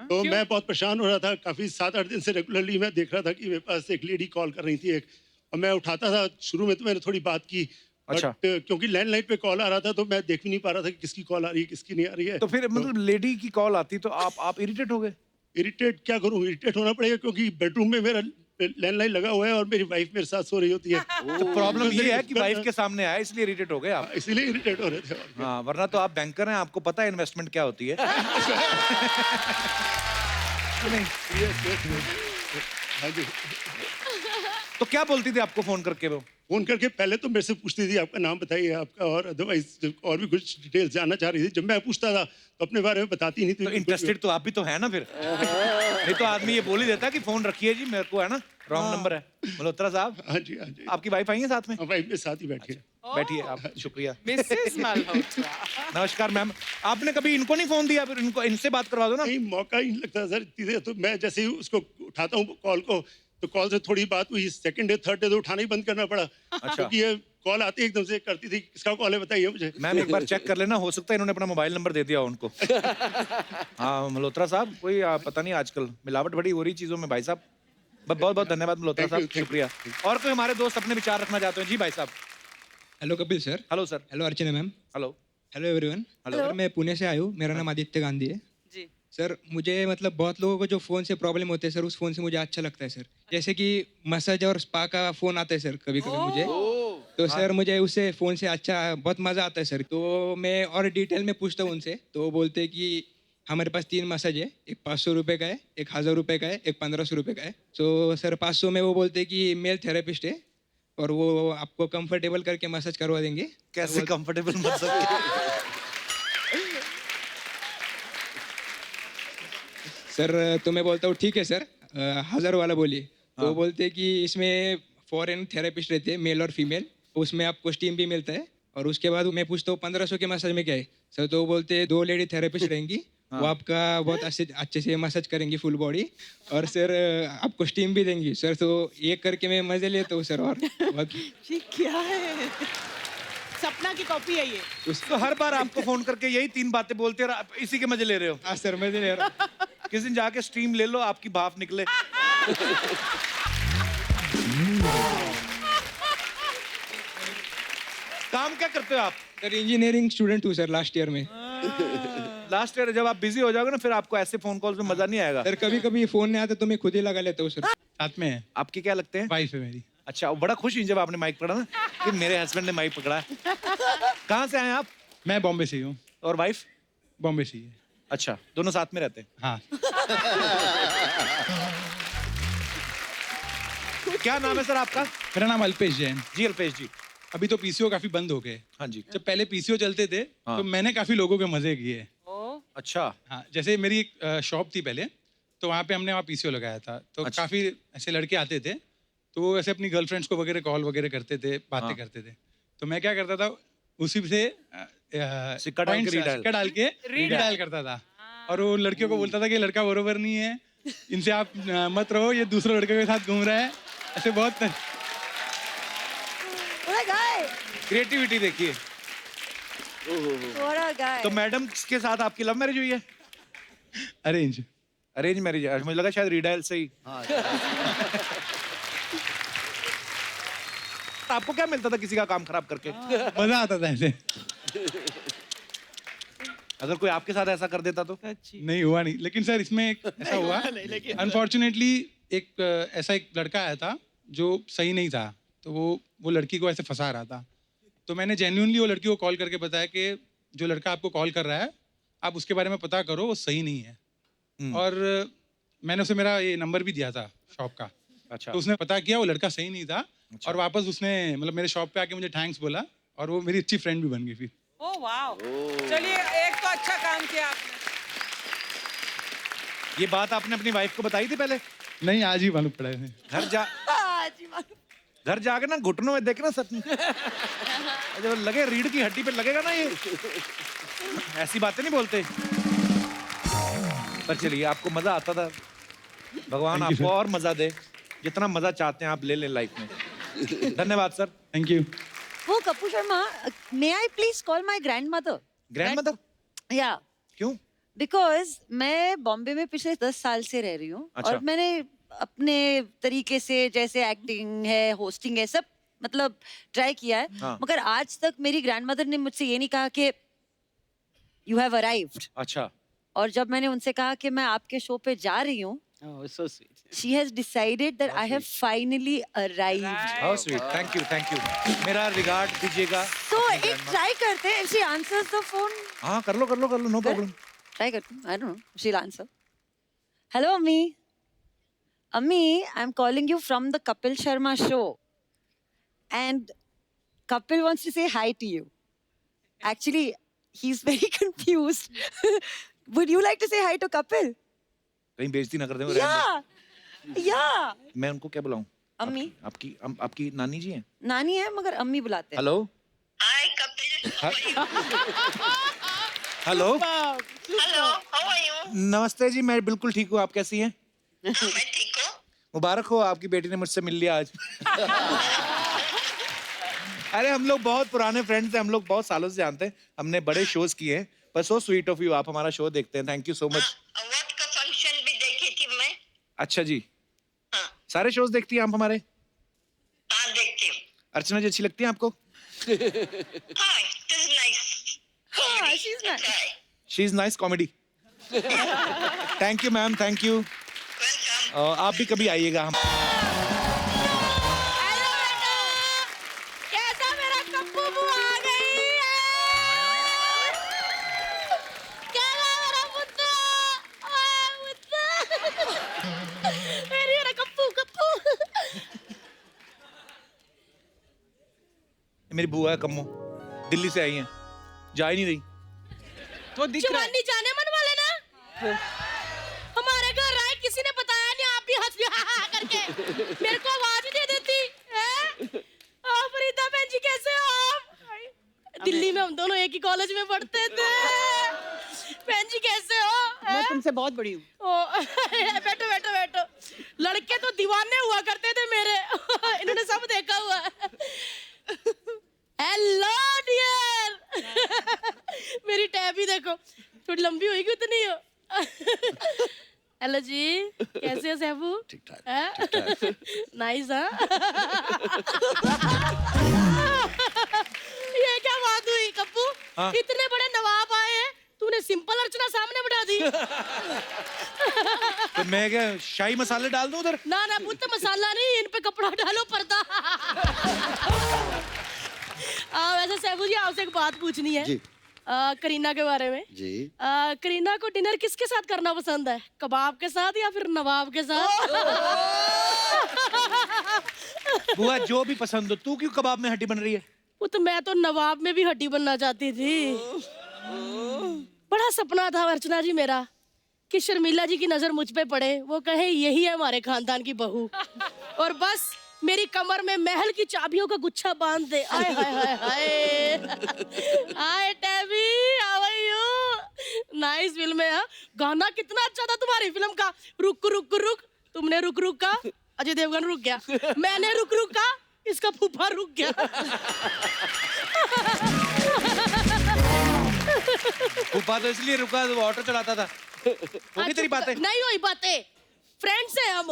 S11: तो मैं बहुत परेशान हो रहा था। काफी 7-8 दिन से रेगुलरली मैं देख रहा था कि मेरे पास एक लेडी कॉल कर रही थी एक, और मैं उठाता था। शुरू में तो मैंने थोड़ी बात की,
S1: अच्छा।
S11: बट क्योंकि लैंडलाइन पे कॉल आ रहा था तो मैं देख भी नहीं पा रहा था कि किसकी कॉल आ रही है किसकी नहीं आ रही है।
S1: तो फिर मतलब लेडी की कॉल आती तो आप इरिटेट हो गए?
S11: इरिटेट क्या करूं, इरिटेट होना पड़ेगा क्योंकि बेडरूम में मेरा लैंडलाइन लगा हुआ है और मेरी वाइफ मेरे साथ सो रही होती है।
S1: तो प्रॉब्लम ये है कि वाइफ के सामने आया इसलिए इरिटेट हो गए आप।
S11: इसीलिए इरिटेट हो रहे थे। और क्या।
S1: हाँ, वरना तो आप बैंकर हैं, आपको पता है इन्वेस्टमेंट क्या होती है। नहीं।
S11: हाँ जी।
S1: तो क्या बोलती थी आपको फोन करके वो?
S11: फोन करके पहले तो मेरे से पूछती थी आपका नाम बताइए आपका, और अदरवाइज और भी कुछ डिटेल्स जानना चाह रही थी। जब मैं पूछता था तो अपने बारे में बताती नहीं थी।
S1: तो इंटरेस्टेड तो आप भी तो है ना फिर। नहीं तो आदमी ये बोल ही देता कि फोन रखिए जी, मेरे को है ना रॉन्ग नंबर है। मल्होत्रा साहब।
S11: हाँ जी हाँ जी।
S1: आपकी वाइफ आई है साथ में?
S11: वाइफ मेरे साथ ही बैठी है।
S1: बैठिए आप। शुक्रिया।
S4: मिसेस मल्होत्रा
S1: नमस्कार मैम। आपने कभी इनको नहीं फोन दिया? फिर इनको इनसे बात करवा दो ना।
S11: नहीं मौका ही नहीं लगता सर इतनी देर। तो मैं जैसे ही उसको उठाता हूँ कॉल को, तो कॉल से थोड़ी बात हुई, सेकंड डे थर्ड डे तो उठाना ही बंद करना पड़ा। क्योंकि ये कॉल आती एकदम से करती थी, किसका कॉल है बताइए मुझे।
S1: मैम एक बार चेक कर लेना, हो सकता है इन्होंने अपना मोबाइल नंबर दे दिया हो उनको। हाँ मल्होत्रा साहब, कोई पता नहीं आजकल मिलावट बड़ी हो रही चीजों में भाई साहब। बहुत बहुत धन्यवाद मल्होत्रा
S11: Thank you,
S1: साहब,
S11: thank you.
S1: शुक्रिया। और कोई हमारे दोस्त अपने विचार रखना चाहते हैं? जी भाई साहब।
S12: Hello Kapil sir.
S1: Hello sir.
S12: Hello Archana ma'am.
S1: Hello.
S12: Hello everyone. Sir मैं पुणे से आया हूँ, मेरा नाम आदित्य गांधी है।
S3: जी
S12: सर मुझे मतलब बहुत लोगों को जो फ़ोन से प्रॉब्लम होते हैं सर, उस फ़ोन से मुझे अच्छा लगता है सर। जैसे कि मसाज और स्पा का फ़ोन आता है सर कभी कभी मुझे, तो सर मुझे उससे फ़ोन से अच्छा बहुत मज़ा आता है सर। तो मैं और डिटेल में पूछता हूँ उनसे, तो वो बोलते हैं कि हमारे पास 3 मसाज है, एक 500 रुपये का है, एक 1000 रुपये का है, एक 1500 रुपये का है। तो सर 500 में वो बोलते हैं कि मेल थेरेपिस्ट है और वो आपको कंफर्टेबल करके मसाज करवा देंगे।
S1: कैसे कंफर्टेबल मतलब?
S12: सर तो मैं बोलता हूँ ठीक है सर, 1000 वाला बोलिए। तो वो बोलते हैं कि इसमें फॉरेन थेरेपिस्ट रहते हैं, मेल और फीमेल, उसमें आपको स्टीम भी मिलता है। और उसके बाद मैं पूछता हूँ 1500 के मसाज में क्या है सर, तो वो बोलते हैं 2 लेडी थेरेपिस्ट रहेंगी, वो आपका बहुत अच्छे से मसाज करेंगी फुल बॉडी, और सर आपको स्टीम भी देंगी सर। तो ये करके मैं मजे लेता हूँ सर। और
S9: ये क्या है? सपना की कॉपी है ये।
S1: तो हर बार आपको फोन करके यही 3 बातें बोलते हैं और आप इसी के मजे ले रहे हो?
S12: हाँ सर मजे ले रहा हूँ।
S1: किसी दिन जाके स्ट्रीम ले लो, आपकी भाप निकले। काम क्या करते हो आप?
S12: सर इंजीनियरिंग स्टूडेंट हूँ सर, लास्ट ईयर में।
S1: लास्ट ईयर जब आप बिजी हो जाओगे ना, फिर आपको ऐसे फोन कॉल्स में मजा नहीं आएगा।
S12: सर कभी कभी फोन नहीं आता तो मैं खुद ही लगा लेता हूँ सर।
S13: साथ में है,
S1: आपके क्या लगते हैं?
S13: वाइफ है मेरी।
S1: अच्छा, बड़ा खुश हुई जब आपने माइक पकड़ा ना कि मेरे हस्बैंड ने माइक पकड़ा है। कहाँ से आए आप?
S13: मैं बॉम्बे से ही हूँ।
S1: और वाइफ?
S13: बॉम्बे से ही है।
S1: अच्छा, दोनों साथ में रहते हैं?
S13: हाँ।
S1: क्या नाम है सर आपका?
S13: मेरा नाम अल्पेश जैन।
S1: जी अल्पेश जी।
S13: अभी तो पीसीओ काफी बंद हो गए।
S1: हाँ जी।
S13: जब पहले पीसीओ चलते थे तो मैंने काफी लोगों के मजे किए।
S1: अच्छा।
S13: हाँ, जैसे मेरी एक शॉप थी पहले, तो वहाँ पे हमने वहाँ पीसीओ लगाया था, तो काफी ऐसे लड़के आते थे, तो वो ऐसे अपनी गर्लफ्रेंड्स को वगैरह कॉल वगैरह करते थे, बातें करते थे। तो मैं क्या करता था, उसी से
S1: सिक्का
S13: डाल के रीडायल करता था, और वो लड़कियों को बोलता था कि लड़का बरोबर नहीं है, इनसे आप मत रहो, ये दूसरे लड़के के साथ घूम रहा है। ऐसे बहुत
S1: क्रिएटिविटी देखिए। तो मैडम के साथ आपकी लव मैरिज हुई है?
S13: अरेंज
S1: अरेंज मैरिज है। मुझे लगा शायद रीडायल से ही। आपको क्या मिलता था किसी का काम खराब करके?
S13: मजा आता था ऐसे।
S1: अगर कोई आपके साथ ऐसा कर देता तो?
S13: नहीं हुआ नहीं, लेकिन सर इसमें ऐसा हुआ, अनफॉर्चुनेटली एक ऐसा एक लड़का आया था जो सही नहीं था, तो वो लड़की को ऐसे फंसा रहा था। तो मैंने जेन्युइनली वो लड़की को कॉल करके बताया कि जो लड़का आपको कॉल कर रहा है, आप उसके बारे में पता करो, वो सही नहीं है। और मैंने उसे मेरा ये नंबर भी दिया था शॉप का।
S1: अच्छा।
S13: तो उसने पता किया, वो लड़का सही नहीं था। और वापस उसने मतलब मेरे शॉप पे आके मुझे थैंक्स बोला, और वो मेरी अच्छी फ्रेंड भी बन गई फिर।
S3: ओह वाओ, चलिए एक तो अच्छा काम किया आपने।
S1: ये बात आपने अपनी वाइफ को बताई थी पहले?
S13: नहीं, आज ही मालूम पड़ा है।
S1: घर जाके ना घुटनों में देखना सच में, जब लगे रीढ़ की हड्डी पे लगेगा ना, ये ऐसी बातें नहीं बोलते। पर चलिए, आपको मजा आता था, भगवान आपको और मजा दे, जितना मजा चाहते हैं आप ले लें लाइफ में। धन्यवाद सर।
S13: Thank you.
S7: वो Kapoor Sharma, may I please call my grandmother?
S1: Grandmother?
S7: Yeah.
S1: क्यों?
S7: बिकॉज मैं बॉम्बे में पिछले 10 साल से रह रही हूँ।
S1: अच्छा।
S7: और मैंने अपने तरीके से, जैसे एक्टिंग है, होस्टिंग है, सब मतलब ट्राई किया है।
S1: हाँ।
S7: मगर आज तक मेरी ग्रैंडमदर ने मुझसे ये नहीं कहा कि यू हैव अराइव्ड।
S1: अच्छा।
S7: और जब मैंने उनसे कहा कि मैं आपके शो पे जा रही हूँ, she has decided that I have finally arrived.
S1: How sweet. Thank you, thank you. मेरा रिगार्ड दीजिएगा।
S7: तो एक ट्राई करते हैं, if she answers the phone.
S1: हाँ, कर लो, no problem.
S7: Try करते हैं, I don't know, she'll answer. Hello, Ammi. Ammi, I'm calling you from the Kapil Sharma show. And Kapil wants to say hi to you. Actually, he's very confused. Would you like to say hi to Kapil?
S1: कहीं बेइज्जती ना कर दें वो।
S7: Yeah.
S1: मैं उनको क्या बुलाऊं?
S7: अम्मी।
S1: आपकी नानी जी हैं?
S7: नानी है मगर अम्मी बुलाते हैं।
S1: Hello.
S14: Hi Kapil.
S1: Hello.
S14: Hello, how are you?
S1: नमस्ते जी, मैं बिल्कुल ठीक हूँ, आप कैसी हैं?
S14: मैं ठीक हूँ।
S1: मुबारक हो, आपकी बेटी ने मुझसे मिल लिया आज। अरे हम लोग बहुत पुराने फ्रेंड्स हैं, हम लोग बहुत सालों से जानते हैं, हमने बड़े शोज किए हैं। पर सो स्वीट ऑफ यू, आप हमारा शो देखते हैं, thank you so much.
S14: What का फंक्शन भी देखी थी मैं।
S1: अच्छा जी। सारे शोज देखती हैं आप हमारे?
S14: देखती हूँ।
S1: अर्चना जी अच्छी लगती है आपको?
S14: Hi, this is nice.
S6: she's nice.
S1: She is nice comedy. Thank you ma'am, thank you. आप भी कभी आइएगा. हम
S7: हेलो बेटा, कैसा मेरा कप्पू बुआ आ गई है? कैसा मेरा पुत्ता? ओए पुत्ता, मेरा कप्पू कप्पू.
S1: मेरी बुआ है कम्मो, दिल्ली से आई हैं, जा ही नहीं रही.
S4: तो दिख रहा है.
S7: जवानी जाने मन वाले ना, हमारे घर आए, किसी ने बताया नहीं, आप भी हंस करके मेरे को आवाज ही दे देती है. फरीदा बहन जी कैसे हो आप? दिल्ली में हम दोनों एक ही कॉलेज में पढ़ते थे. बहन जी कैसे हो?
S9: मैं तुमसे बहुत बड़ी हूँ.
S7: बैठो बैठो बैठो. लड़के तो दीवाने हुआ करते थे मेरे. इन्होंने सब देखा हुआ है. Hello dear. मेरी टैब ही देखो, थोड़ी लंबी होगी उतनी हो. हेलो जी, कैसे हो सैफू?
S2: ठीक ठाक.
S7: नाइस. हाँ, ये क्या बात हुई कप्पू?
S1: हाँ?
S7: इतने बड़े नवाब आए हैं, तूने सिंपल अर्चना सामने बिठा दी.
S1: तो मैं क्या शाही मसाले डाल दूं उधर?
S7: ना ना पुत्र, मसाला नहीं, इन पे कपड़ा डालो, पर्दा. वैसे सैफू जी, आपसे एक बात पूछनी है.
S2: जी.
S7: करीना के बारे में.
S2: जी.
S7: करीना को डिनर किसके साथ करना पसंद है? कबाब के साथ या फिर नवाब के साथ?
S1: बुआ जो भी पसंद हो. तू क्यों कबाब में हड्डी बन रही है?
S7: वो तो मैं तो नवाब में भी हड्डी बनना चाहती थी. बड़ा सपना था अर्चना जी मेरा कि शर्मिला जी की नजर मुझ पे पड़े, वो कहे यही है हमारे खानदान की बहू, और बस मेरी कमर में महल की चाबियों का गुच्छा बांध दे. आय हाय हाय हाय. Hi Tabby, how are you? Nice film है. गाना कितना अच्छा था तुम्हारी फिल्म का. रुक रुक रुक, तुमने रुक रुक का, अजय देवगन रुक गया. मैंने रुक रुक का, इसका फूफा रुक गया.
S1: फूफा तो इसलिए रुका, वो ऑटो चलाता था. होगी तेरी बातें?
S7: नहीं हुई बातें, फ्रेंड्स हैं हम.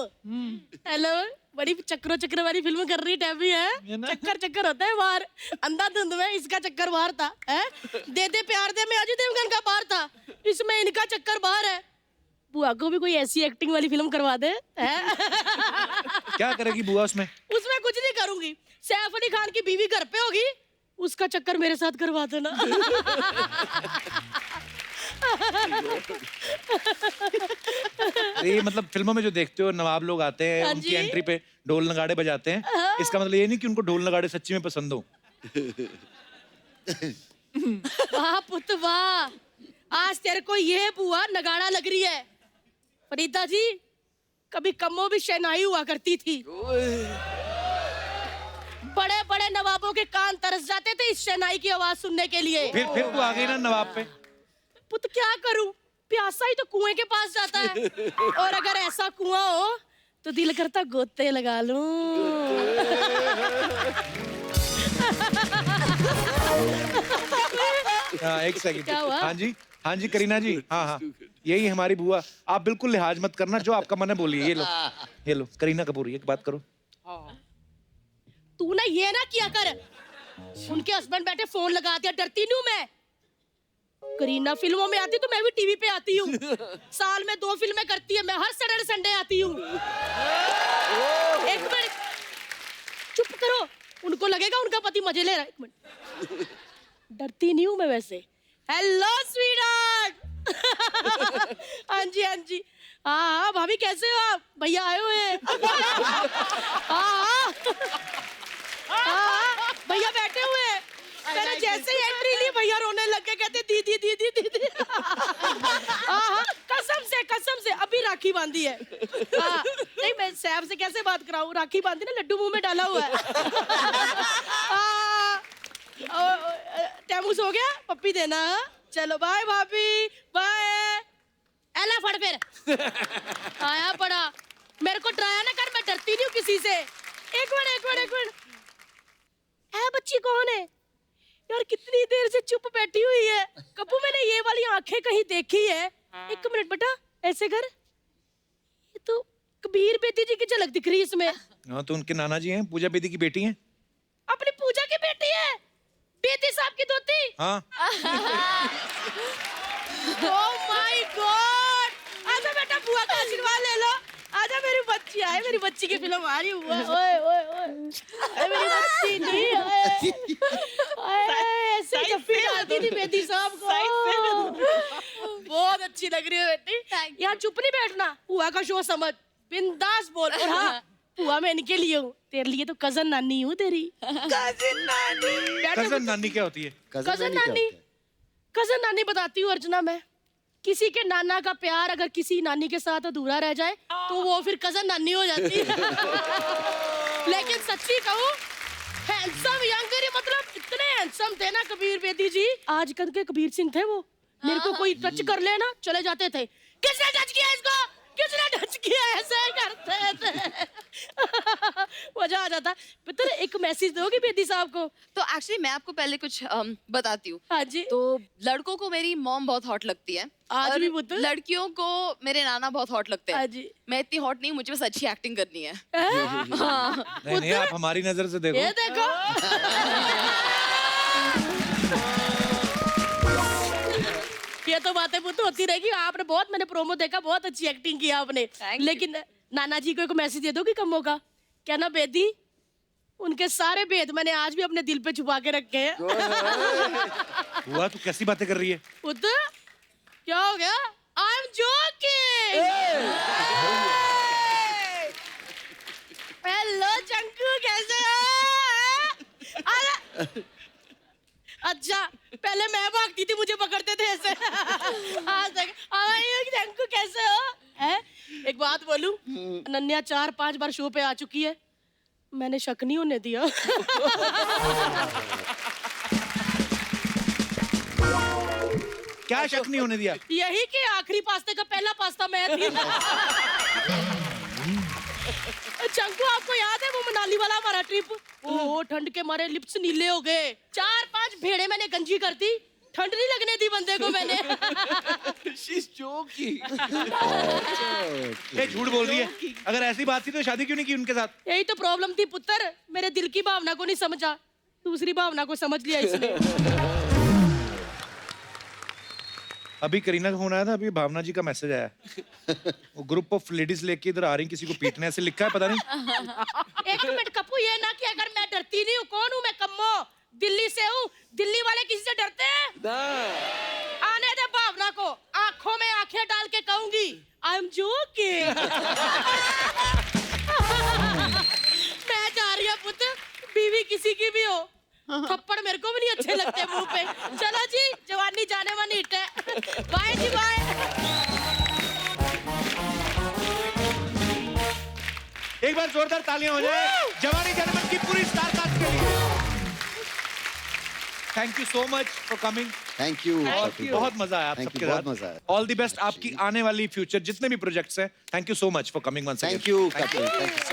S7: हेलो, बड़ी चक्रो चक्र वाली फिल्म कर रही टैबी है. चक्कर चक्कर होता है बाहर, अंधाधुंध में इसका चक्कर बाहर था. दे दे प्यार दे में अजय देवगन का बाहर था, इसमें इनका चक्कर बाहर है. बुआ को भी कोई ऐसी एक्टिंग वाली फिल्म करवा दे.
S1: क्या करेगी बुआ उसमें?
S7: उसमें कुछ नहीं करूंगी. सैफ अली खान की बीवी घर पे होगी, उसका चक्कर मेरे साथ करवा देना.
S1: ये मतलब फिल्मों में जो देखते हो नवाब लोग आते हैं,
S7: हाँ
S1: उनकी
S7: जी।
S1: एंट्री पे ढोल नगाड़े बजाते हैं. इसका मतलब ये नहीं कि उनको ढोल नगाड़े सच्ची में पसंद हो.
S7: वाह पुत वाह, आज तेरे को ये बुआ नगाड़ा लग रही है. फरीदा जी, कभी कम्मो भी शहनाई हुआ करती थी. बड़े बड़े नवाबों के कान तरस जाते थे इस शहनाई की आवाज सुनने के लिए.
S1: फिर तू आ गई ना नवाब पे.
S7: पुत क्या करूं, प्यासा ही तो कुएं के पास जाता है. और अगर ऐसा कुआं हो तो दिल करता गोते लगा लूं.
S1: हाँ, एक सेकंड.
S7: क्या हुआ?
S1: हाँ जी करीना जी. हाँ हाँ, यही हमारी बुआ. आप बिल्कुल लिहाज मत करना, जो आपका मन है बोलिए. ये लो करीना कपूर, एक बात करो.
S7: तू ना ये ना किया कर. उनके हस्बैंड बैठे फोन लगाते हैं, डरती नहीं हूं मैं. करीना फिल्मों में आती तो मैं भी टीवी पे आती हूँ. साल में 2 फिल्में करती है, मैं हर सैटरडे संडे आती हूँ. एक मिनट चुप करो, उनको लगेगा उनका पति मजे ले रहा है. एक मिनट, डरती नहीं हूँ मैं वैसे. Hello sweetheart. हाँ जी हाँ जी. हाँ भाभी कैसे हो आप? भैया आए हुए हैं. हाँ भैया बैठे हुए हैं. मैंने जैसे ही एंट्री ली भैया रोने लग गए, कहते दीदी दीदी दीदी. कसम से अभी राखी बांधी है. नहीं मैं सैफ से कैसे बात कराऊं, राखी बांधी ना, लड्डू मुंह में डाला हुआ है. टैमूस हो गया, पप्पी देना. चलो बाय भाभी, बाय. एला फड़ फिर. आया पड़ा. मेरे को डराया ना कर, मैं डरती नहीं हूँ किसी से. एक मिनट. है बच्ची कौन है यार, कितनी देर से चुप बैठी हुई है. कप्पू मैंने ये वाली आंखें कहीं देखी है. एक मिनट बेटा, ऐसे कर. ये तो कबीर बेदी जी की झलक दिख रही है इसमें.
S1: हाँ तो उनके नाना जी हैं, पूजा बेदी की बेटी हैं.
S7: अपनी पूजा की बेटी है, बेदी साहब की दोती.
S1: हाँ
S15: ओह माय गॉड, आजा बेटा बुआ का आशीर्वाद ले लो, आजा मेरी बच्ची आए, मेरी बच्ची की फिल्म आ रही हुआ, ओए ओए ओए, अरे मेरी बच्ची नहीं आए, ऐसे जफ्फी डालती थी बेटी साहब को, बहुत अच्छी लग रही है बेटी, यहाँ चुप नहीं बैठना, बुआ का शो समझ, बिंदास बोल, और हाँ बुआ मैं इनके लिए हूँ, तेरे लिए तो कजन नानी हूँ तेरी, कजन नानी,
S1: कजन नानी क्या होती है?
S15: कजन नानी बताती हूँ अर्चना मैं, किसी के नाना का प्यार अगर किसी नानी के साथ अधूरा रह जाए तो वो फिर कजन नानी हो जाती है। लेकिन सच्ची कहूँ हैंडसम यंगर, मतलब इतने हैंडसम थे ना कबीर बेदी जी, आजकल के कबीर सिंह थे वो, मेरे को कोई टच कर ले ना चले जाते थे, किसने टच किया इसको, किसने टच किया, ऐसे करते थे। मजा आ जाता। पुत्र एक मैसेज दोगी बेदी साहब को?
S6: तो एक्चुअली मैं आपको पहले कुछ बताती हूँ।
S15: हाँ जी।
S6: तो लड़कों को मेरी मॉम बहुत हॉट लगती है,
S15: आज
S6: और
S15: भी पुत्र?
S6: लड़कियों को मेरे नाना बहुत हॉट लगते हैं।
S15: हाँ जी।
S6: मैं इतनी हॉट नहीं, मुझे बस अच्छी एक्टिंग करनी है।
S1: नहीं नहीं, आप हमारी नजर से देखो।
S15: ये देखो। ये तो बातें पुत्र होती रहेगी। आपने बहुत, मैंने प्रोमो देखा, बहुत अच्छी एक्टिंग की आपने। लेकिन नाना जी को एक मैसेज दे दोगी कम्मों का, क्या ना बेदी, उनके सारे भेद मैंने आज भी अपने दिल पे छुपा के रखे हैं।
S1: हुआ तू कैसी बातें कर रही है?
S15: पुत्र क्या हो गया? I am joking. हेलो चंकू, कैसे हो? अच्छा पहले मैं भागती थी, मुझे पकड़ते थे ऐसे। आज तक चंकू कैसे हो? है? एक बात बोलूं, अनन्या 4-5 बार शो पे आ चुकी है, मैंने शक नहीं होने दिया।
S1: क्या शक नहीं होने दिया?
S15: यही कि आखिरी पास्ते का पहला पास्ता मैं थी। चंकू आपको याद है वो मनाली वाला हमारा ट्रिप? ओ ठंड के मारे लिप्स नीले हो गए, 4-5 भेड़े मैंने गंजी कर दी, ठंड नहीं लगने दी बंदे को मैंने।
S8: She's joking.
S1: ये झूठ बोल रही है। अगर ऐसी बात थी तो शादी क्यों नहीं की उनके साथ?
S15: यही तो प्रॉब्लम थी पुत्र, मेरे दिल की भावना को नहीं समझा, दूसरी भावना को समझ लिया इसने।
S1: अभी करीना का फोन आया था, अभी भावना जी का मैसेज आया। वो ग्रुप ऑफ लेडीज लेके इधर आ रही, किसी को पीटने ऐसे लिखा है, पता नहीं।
S15: एक मिनट कप्पू, ये ना कि अगर मैं डरती नहीं हूँ, कौन हूँ मैं? कम्मो, दिल्ली से हूँ, दिल्ली वाले किसी से डरते हैं? आने दे भावना को, आंखों में आंखें डाल के कहूंगी आई एम जोकिंग। मैं जा रही हूँ पुत्र, बीवी किसी की भी हो, थप्पड़ मेरे को भी नहीं अच्छे लगते मुंह पे। चलो जी, जवानी जाने वाली हिट है। बाय जी बाय।
S1: एक बार जोरदार तालियां हो जाए जवानी जाने मन की पूरी स्टार कास्ट के लिए। Thank you so much for coming.
S2: Thank you.
S1: बहुत मजा आया आप सबके
S2: बहुत
S1: साथ।
S2: मजा आया।
S1: ऑल द बेस्ट आपकी आने वाली फ्यूचर जितने भी प्रोजेक्ट्स हैं। Thank you so much for coming once again.
S2: Thank you captain, thank you.